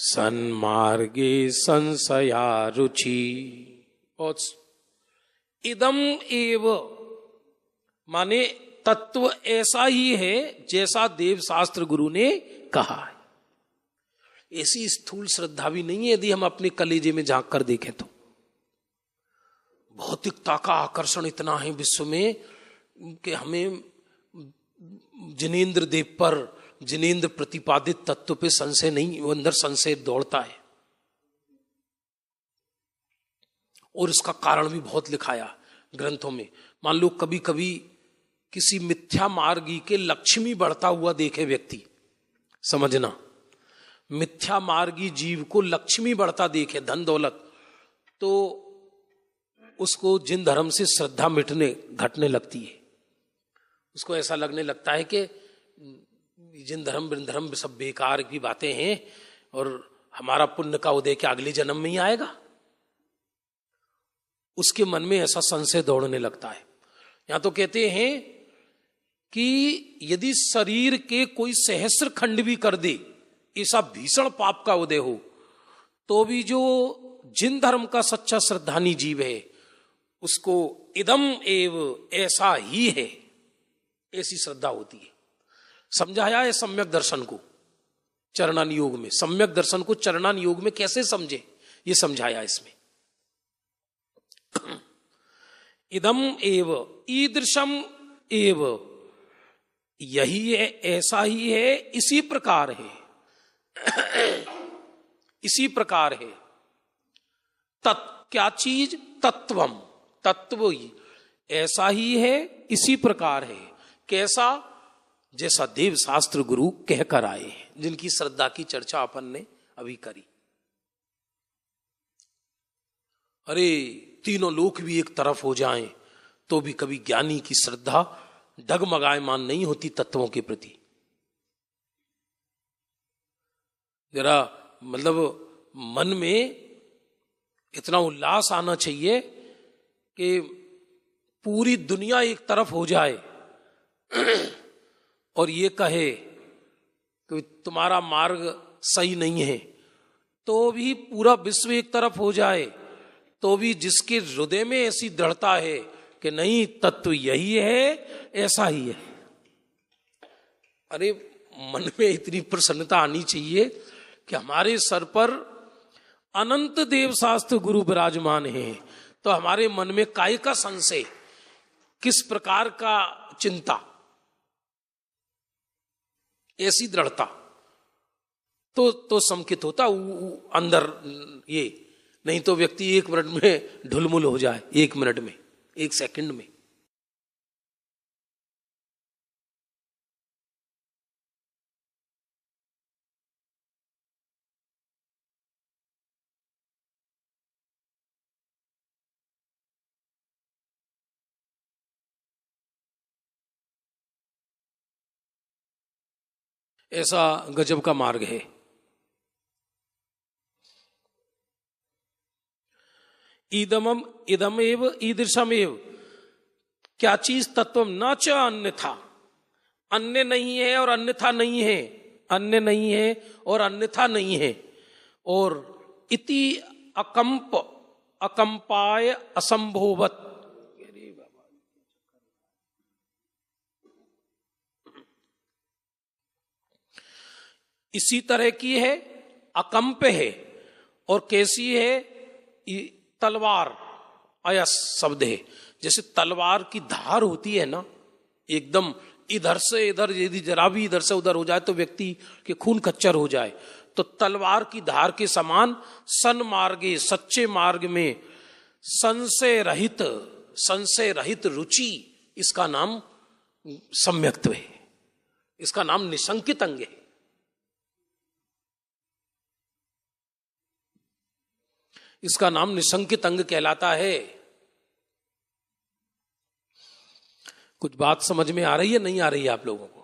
सन्मार्गे संशया रुचि। और इदम एव माने तत्व ऐसा ही है जैसा देव शास्त्र गुरु ने कहा है। ऐसी स्थूल श्रद्धा भी नहीं है यदि हम अपने कलेजे में झांक कर देखें तो। भौतिकता का आकर्षण इतना है विश्व में कि हमें जिनेंद्र देव पर, जिनेंद्र प्रतिपादित तत्व पे संशय नहीं, वो अंदर संशय दौड़ता है। और इसका कारण भी बहुत लिखाया ग्रंथों में। मान लो कभी कभी किसी मिथ्या मार्गी के लक्ष्मी बढ़ता हुआ देखे व्यक्ति, समझना, मिथ्या मार्गी जीव को लक्ष्मी बढ़ता देखे, धन दौलत, तो उसको जिन धर्म से श्रद्धा मिटने घटने लगती है। उसको ऐसा लगने लगता है कि जिन धर्म सब बेकार की बातें हैं और हमारा पुण्य का उदय क्या अगले जन्म में ही आएगा। उसके मन में ऐसा संशय दौड़ने लगता है। यहां तो कहते हैं कि यदि शरीर के कोई सहस्र खंड भी कर दे, ऐसा भीषण पाप का उदय हो, तो भी जो जिन धर्म का सच्चा श्रद्धानी जीव है उसको इदम एव ऐसा ही है, ऐसी श्रद्धा होती है। समझाया है सम्यक दर्शन को चरणान योग में। सम्यक दर्शन को चरणान योग में कैसे समझे, ये समझाया इसमें। इदम एव ईदृशम एव, यही है, ऐसा ही है, इसी प्रकार है। इसी प्रकार है क्या चीज? तत्वम, तत्व ही ऐसा ही है, इसी प्रकार है। कैसा? जैसा देव शास्त्र गुरु कहकर आए हैं, जिनकी श्रद्धा की चर्चा अपन ने अभी करी। अरे तीनों लोक भी एक तरफ हो जाएं तो भी कभी ज्ञानी की श्रद्धा डगमगायमान नहीं होती तत्वों के प्रति। जरा मतलब मन में इतना उल्लास आना चाहिए कि पूरी दुनिया एक तरफ हो जाए और ये कहे कि तुम्हारा मार्ग सही नहीं है, तो भी पूरा विश्व एक तरफ हो जाए, तो भी जिसके हृदय में ऐसी दृढ़ता है कि नहीं तत्व यही है, ऐसा ही है। अरे मन में इतनी प्रसन्नता आनी चाहिए कि हमारे सर पर अनंत देव शास्त्र गुरु विराजमान हैं, तो हमारे मन में काय का संशय, किस प्रकार का चिंता, ऐसी दृढ़ता तो संकित होता अंदर ये। नहीं तो व्यक्ति 1 मिनट में ढुलमुल हो जाए, 1 मिनट में, 1 सेकंड में। ऐसा गजब का मार्ग है। ईदमम इदमेव ईदृशमेव, क्या चीज तत्वम न च अन्यथा, अन्य नहीं है और अन्यथा नहीं है, अन्य नहीं है और अन्यथा नहीं है। और इति अकंप अकंपाय असंभोवत, इसी तरह की है, अकंप है। और कैसी है? तलवार, अयस शब्द है। जैसे तलवार की धार होती है ना, एकदम इधर से इधर, यदि जरा भी इधर से उधर हो जाए तो व्यक्ति के खून कच्चर हो जाए, तो तलवार की धार के समान सन्मार्गे, सच्चे मार्ग में संशय रहित रुचि, इसका नाम सम्यक्त्व है, इसका नाम निशंकित अंग है। इसका नाम निशंकित अंग कहलाता है। कुछ बात समझ में आ रही है, नहीं आ रही है आप लोगों को?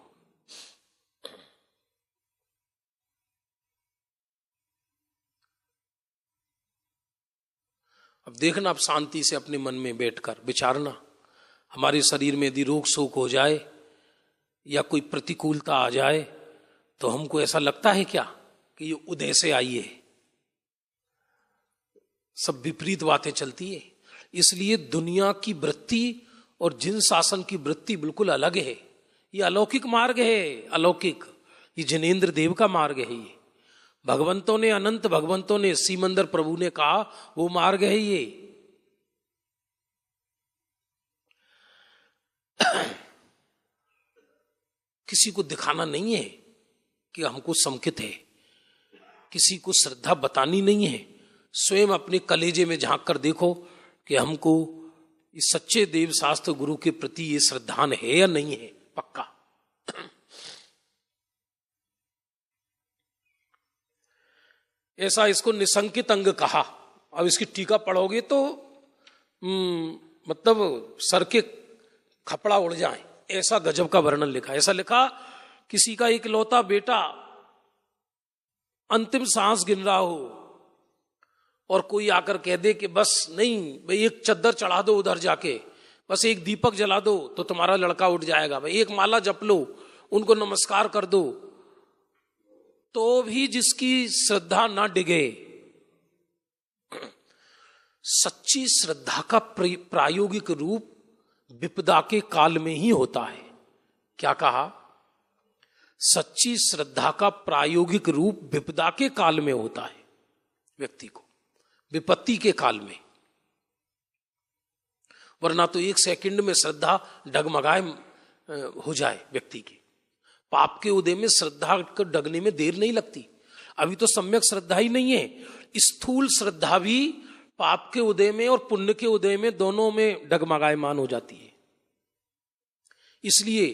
अब देखना, आप शांति से अपने मन में बैठकर विचारना। हमारे शरीर में यदि रोग शोक हो जाए या कोई प्रतिकूलता आ जाए तो हमको ऐसा लगता है क्या कि ये उदय से आई है? सब विपरीत बातें चलती है। इसलिए दुनिया की वृत्ति और जिन शासन की वृत्ति बिल्कुल अलग है। ये अलौकिक मार्ग है, अलौकिक, ये जिनेंद्र देव का मार्ग है। ये भगवंतों ने, अनंत भगवंतों ने, सीमंदर प्रभु ने कहा वो मार्ग है ये। किसी को दिखाना नहीं है कि हमको संकित है, किसी को श्रद्धा बतानी नहीं है। स्वयं अपने कलेजे में झांक कर देखो कि हमको इस सच्चे देव शास्त्र गुरु के प्रति ये श्रद्धान है या नहीं है, पक्का। ऐसा इसको निशंकित अंग कहा। अब इसकी टीका पढ़ोगे तो मतलब सर के खपड़ा उड़ जाए, ऐसा गजब का वर्णन लिखा। ऐसा लिखा, किसी का इकलौता बेटा अंतिम सांस गिन रहा हो और कोई आकर कह दे कि बस नहीं भाई, एक चद्दर चढ़ा दो उधर जाके, बस एक दीपक जला दो तो तुम्हारा लड़का उठ जाएगा, भाई एक माला जप लो, उनको नमस्कार कर दो, तो भी जिसकी श्रद्धा ना डिगे। सच्ची श्रद्धा का प्रायोगिक रूप विपदा के काल में ही होता है। क्या कहा? सच्ची श्रद्धा का प्रायोगिक रूप विपदा के काल में होता है, व्यक्ति को विपत्ति के काल में। वरना तो 1 सेकंड में श्रद्धा डगमगाए हो जाए व्यक्ति की। पाप के उदय में श्रद्धा को डगने में देर नहीं लगती। अभी तो सम्यक श्रद्धा ही नहीं है। स्थूल श्रद्धा भी पाप के उदय में और पुण्य के उदय में दोनों में डगमगायमान हो जाती है। इसलिए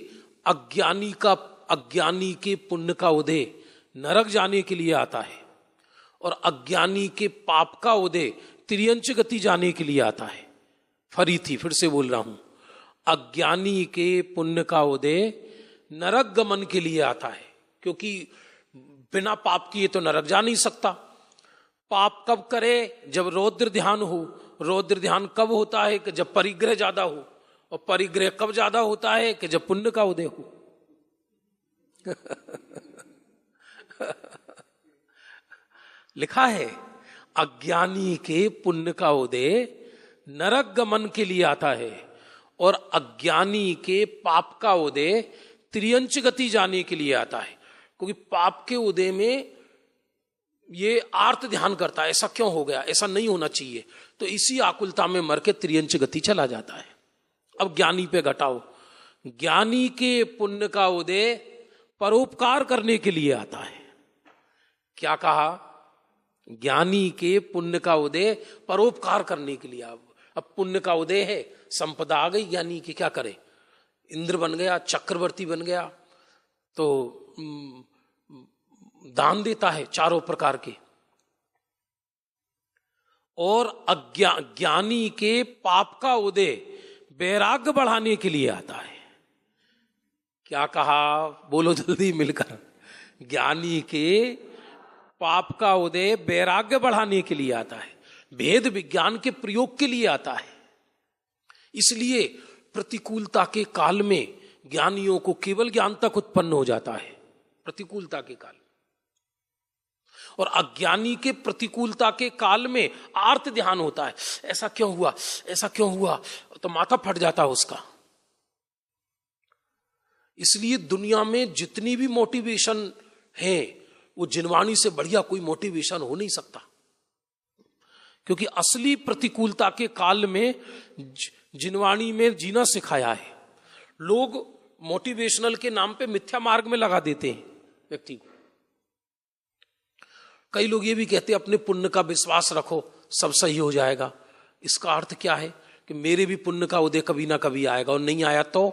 अज्ञानी के पुण्य का उदय नरक जाने के लिए आता है और अज्ञानी के पाप का उदय त्रियंच गति जाने के लिए आता है। फिर से बोल रहा हूं, अज्ञानी के पुण्य का उदय नरक गमन के लिए आता है, क्योंकि बिना पाप किए तो नरक जा नहीं सकता। पाप कब करे? जब रौद्र ध्यान हो। रौद्र ध्यान कब होता है? कि जब परिग्रह ज्यादा हो। और परिग्रह कब ज्यादा होता है? कि जब पुण्य का उदय हो। लिखा है अज्ञानी के पुण्य का उदय नरक गमन के लिए आता है और अज्ञानी के पाप का उदय त्रियंच गति जाने के लिए आता है। क्योंकि पाप के उदय में ये आर्त ध्यान करता है, ऐसा क्यों हो गया, ऐसा नहीं होना चाहिए, तो इसी आकुलता में मर के त्रियंच गति चला जाता है। अब ज्ञानी पे घटाओ, ज्ञानी के पुण्य का उदय परोपकार करने के लिए आता है। क्या कहा? ज्ञानी के पुण्य का उदय परोपकार करने के लिए। अब पुण्य का उदय है, संपदा आ गई ज्ञानी की, क्या करे? इंद्र बन गया, चक्रवर्ती बन गया, तो दान देता है चारों प्रकार के। और ज्ञानी के पाप का उदय वैराग्य बढ़ाने के लिए आता है। क्या कहा? बोलो जल्दी मिलकर। ज्ञानी के पाप का उदय वैराग्य बढ़ाने के लिए आता है, भेद विज्ञान के प्रयोग के लिए आता है। इसलिए प्रतिकूलता के काल में ज्ञानियों को केवल ज्ञान तक उत्पन्न हो जाता है, प्रतिकूलता के काल। और अज्ञानी के प्रतिकूलता के काल में आर्त ध्यान होता है, ऐसा क्यों हुआ, ऐसा क्यों हुआ, तो माथा फट जाता है उसका। इसलिए दुनिया में जितनी भी मोटिवेशन है वो जिनवाणी से बढ़िया कोई मोटिवेशन हो नहीं सकता। क्योंकि असली प्रतिकूलता के काल में जिनवाणी में जीना सिखाया है। लोग मोटिवेशनल के नाम पे मिथ्या मार्ग में लगा देते हैं व्यक्ति को। कई लोग ये भी कहते हैं अपने पुण्य का विश्वास रखो, सब सही हो जाएगा। इसका अर्थ क्या है? कि मेरे भी पुण्य का उदय कभी ना कभी आएगा, और नहीं आया तो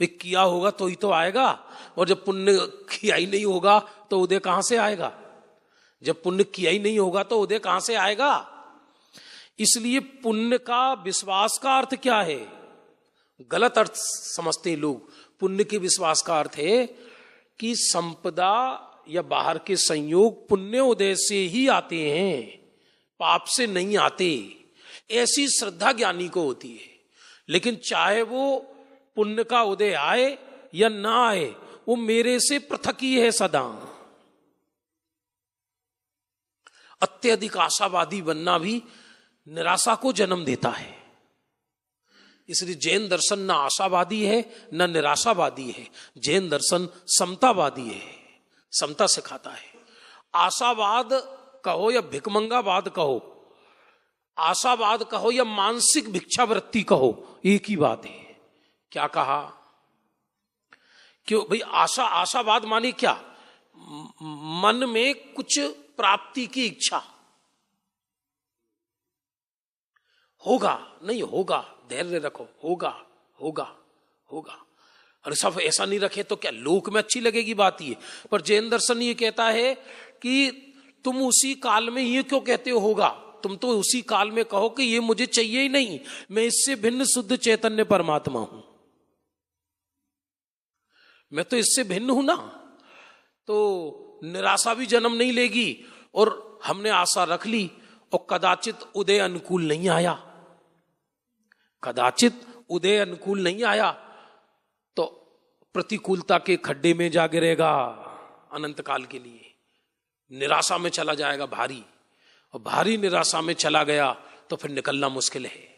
वे किया होगा तो ही तो आएगा। और जब पुण्य किया ही नहीं होगा तो उदय कहां से आएगा? जब पुण्य किया ही नहीं होगा तो उदय कहां से आएगा? इसलिए पुण्य का विश्वास का अर्थ क्या है? गलत अर्थ समझते हैं लोग। पुण्य के विश्वास का अर्थ है कि संपदा या बाहर के संयोग पुण्य उदय से ही आते हैं, पाप से नहीं आते। ऐसी श्रद्धा ज्ञानी को होती है। लेकिन चाहे वो पुण्य का उदय आए या ना आए, वो मेरे से पृथक ही है सदा। अत्यधिक आशावादी बनना भी निराशा को जन्म देता है। इसलिए जैन दर्शन ना आशावादी है ना निराशावादी है। जैन दर्शन समतावादी है, समता सिखाता है। आशावाद कहो या भिकमंगावाद कहो, आशावाद कहो या मानसिक भिक्षावृत्ति कहो, एक ही बात है। क्या कहा? क्यों भाई? आशावाद माने क्या? मन में कुछ प्राप्ति की इच्छा। होगा नहीं होगा, धैर्य रखो, होगा होगा होगा। अरे सब ऐसा नहीं रखे तो क्या लोक में अच्छी लगेगी बात ये। पर जैन दर्शन ये कहता है कि तुम उसी काल में ये क्यों कहते हो होगा? तुम तो उसी काल में कहो कि ये मुझे चाहिए ही नहीं, मैं इससे भिन्न शुद्ध चैतन्य परमात्मा हूं, मैं तो इससे भिन्न हूं ना। तो निराशा भी जन्म नहीं लेगी। और हमने आशा रख ली और कदाचित उदय अनुकूल नहीं आया, कदाचित उदय अनुकूल नहीं आया, तो प्रतिकूलता के खड्डे में जा गिरेगा अनंत काल के लिए। निराशा में चला जाएगा भारी, और भारी निराशा में चला गया तो फिर निकलना मुश्किल है।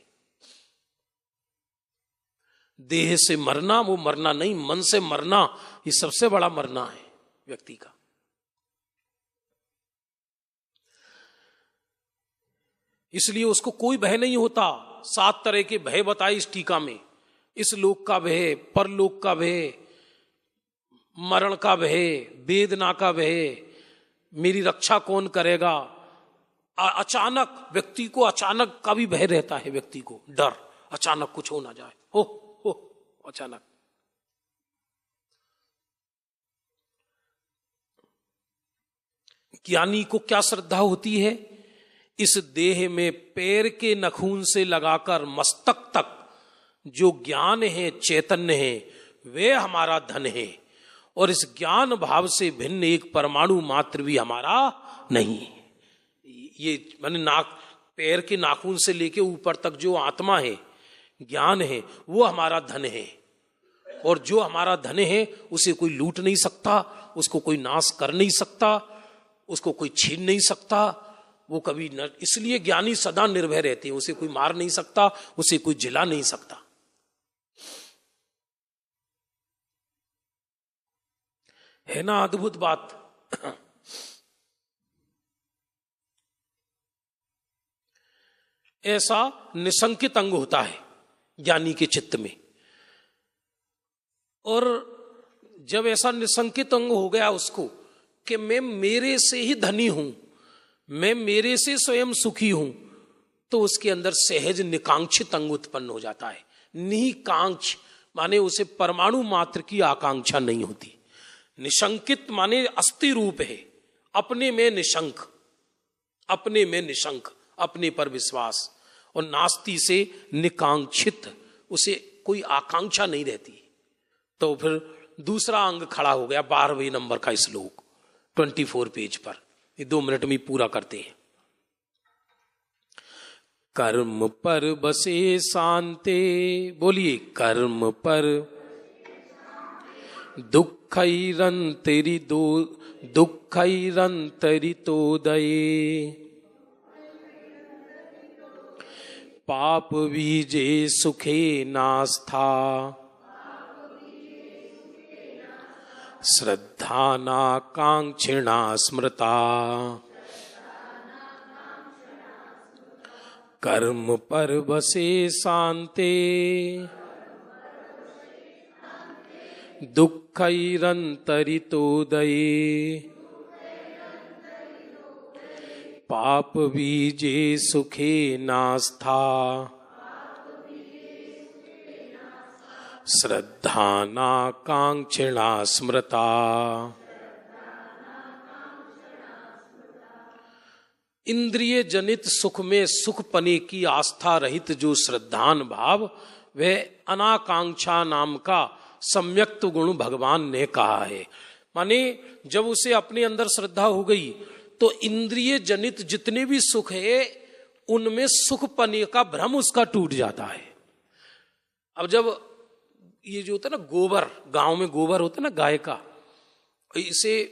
देह से मरना वो मरना नहीं, मन से मरना ये सबसे बड़ा मरना है व्यक्ति का। इसलिए उसको कोई भय नहीं होता। 7 तरह के भय बताए इस टीका में। इस लोक का भय, परलोक का भय, मरण का भय, वेदना का भय, मेरी रक्षा कौन करेगा। अचानक व्यक्ति को अचानक का भी भय रहता है, व्यक्ति को डर, अचानक कुछ हो ना जाए, हो अचानक। ज्ञानी को क्या श्रद्धा होती है, इस देह में पैर के नखून से लगाकर मस्तक तक जो ज्ञान है, चैतन्य है, वे हमारा धन है, और इस ज्ञान भाव से भिन्न एक परमाणु मात्र भी हमारा नहीं। ये माने पैर के नाखून से लेके ऊपर तक जो आत्मा है, ज्ञान है, वो हमारा धन है, और जो हमारा धन है उसे कोई लूट नहीं सकता, उसको कोई नाश कर नहीं सकता, उसको कोई छीन नहीं सकता, वो कभी न। इसलिए ज्ञानी सदा निर्भय रहते हैं, उसे कोई मार नहीं सकता, उसे कोई जिला नहीं सकता। है ना अद्भुत बात। ऐसा निशंकित अंग होता है ज्ञानी के चित्त में, और जब ऐसा निशंकित अंग हो गया उसको कि मैं मेरे से ही धनी हूं, मैं मेरे से स्वयं सुखी हूं, तो उसके अंदर सहज निकांक्षित अंग उत्पन्न हो जाता है। निकांक्ष माने उसे परमाणु मात्र की आकांक्षा नहीं होती। निशंकित माने अस्थि रूप है, अपने में निशंक, अपने में निशंक, अपने पर विश्वास, और नास्ति से निकांक्षित, उसे कोई आकांक्षा नहीं रहती। तो फिर दूसरा अंग खड़ा हो गया 12वें नंबर का श्लोक 24 पेज पर, ये 2 मिनट में पूरा करते हैं। कर्म पर बसे शांते, बोलिए कर्म पर दुःखैरन्तरितोदये, पाप बीजे सुखे नास्था, श्रद्धानाकांक्षिणा स्मृता, कर्म पर बसे शांते दुःखैरन्तरितोदये, पाप बीजे सुखे नास्था, श्रद्धानाकांक्षिणा स्मृता। इंद्रिय जनित सुख में सुख पने की आस्था रहित जो श्रद्धान भाव, वह अनाकांक्षा नाम का सम्यक्त गुण भगवान ने कहा है। माने जब उसे अपने अंदर श्रद्धा हो गई तो इंद्रिय जनित जितने भी सुख है उनमें सुख पने का भ्रम उसका टूट जाता है। अब जब ये जो होता है ना गोबर, गांव में गोबर होता है ना गाय का, इसे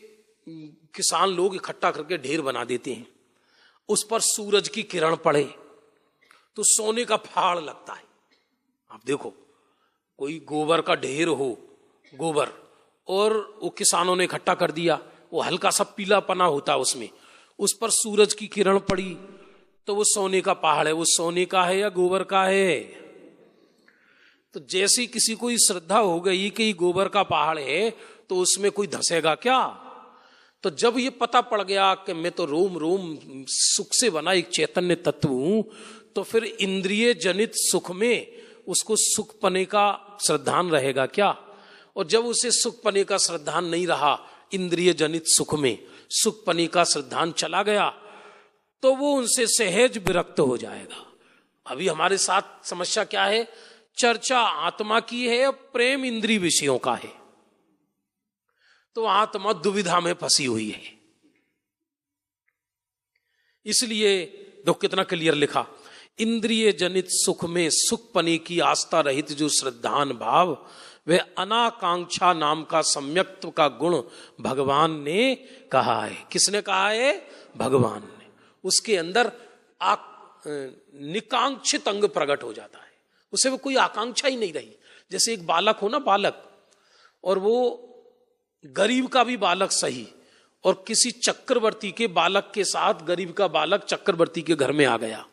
किसान लोग इकट्ठा करके ढेर बना देते हैं, उस पर सूरज की किरण पड़े तो सोने का फाड़ लगता है। आप देखो कोई गोबर का ढेर हो, गोबर, और वो किसानों ने इकट्ठा कर दिया, वो हल्का सा पीला पना होता उसमें, उस पर सूरज की किरण पड़ी तो वो सोने का पहाड़ है। वो सोने का है या गोबर का है? तो जैसी किसी को श्रद्धा हो गई कि गोबर का पहाड़ है तो उसमें कोई धंसेगा क्या? तो जब ये पता पड़ गया कि मैं तो रोम रोम सुख से बना एक चैतन्य तत्व हूं, तो फिर इंद्रिय जनित सुख में उसको सुख पने का श्रद्धान रहेगा क्या? और जब उसे सुख पने का श्रद्धान नहीं रहा, इंद्रिय जनित सुख में सुख पने का श्रद्धान चला गया, तो वो उनसे सहज विरक्त हो जाएगा। अभी हमारे साथ समस्या क्या है? चर्चा आत्मा की है और प्रेम इंद्रिय विषयों का है, तो आत्मा दुविधा में फंसी हुई है। इसलिए देखो कितना क्लियर लिखा, इंद्रिय जनित सुख में सुख पने की आस्था रहित जो श्रद्धान भाव, वह अनाकांक्षा नाम का सम्यक्त्व का गुण भगवान ने कहा है। किसने कहा है? भगवान ने। उसके अंदर निकांक्षित अंग प्रकट हो जाता है, उसे वो कोई आकांक्षा ही नहीं रही। जैसे एक बालक हो ना, बालक, और वो गरीब का भी बालक सही, और किसी चक्रवर्ती के बालक के साथ गरीब का बालक चक्रवर्ती के घर में आ गया,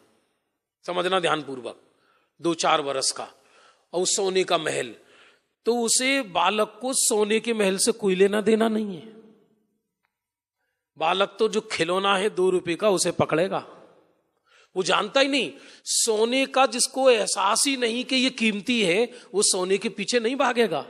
समझना ध्यान पूर्वक, 2-4 वर्ष का, और सोने का महल, तो उसे बालक को सोने के महल से कोई लेना देना नहीं है। बालक तो जो खिलौना है 2 रुपए का उसे पकड़ेगा, वो जानता ही नहीं। सोने का जिसको एहसास ही नहीं कि ये कीमती है, वो सोने के पीछे नहीं भागेगा।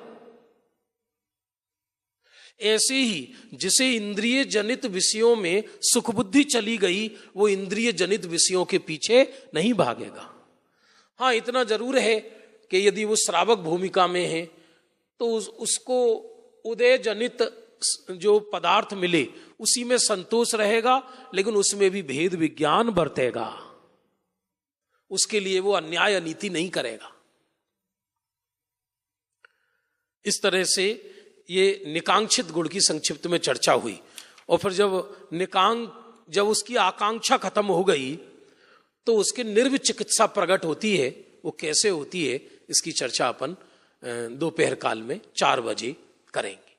ऐसे ही जिसे इंद्रिय जनित विषयों में सुख बुद्धि चली गई, वो इंद्रिय जनित विषयों के पीछे नहीं भागेगा। हाँ, इतना जरूर है कि यदि वो श्रावक भूमिका में है तो उसको उदय जनित जो पदार्थ मिले उसी में संतोष रहेगा, लेकिन उसमें भी भेद विज्ञान बरतेगा। उसके लिए वो अन्याय अनीति नहीं करेगा। इस तरह से ये निकांक्षित गुण की संक्षिप्त में चर्चा हुई। और फिर जब उसकी आकांक्षा खत्म हो गई तो उसकी निर्विचिकित्सा प्रकट होती है। वो कैसे होती है, इसकी चर्चा अपन दोपहर काल में 4 बजे करेंगे।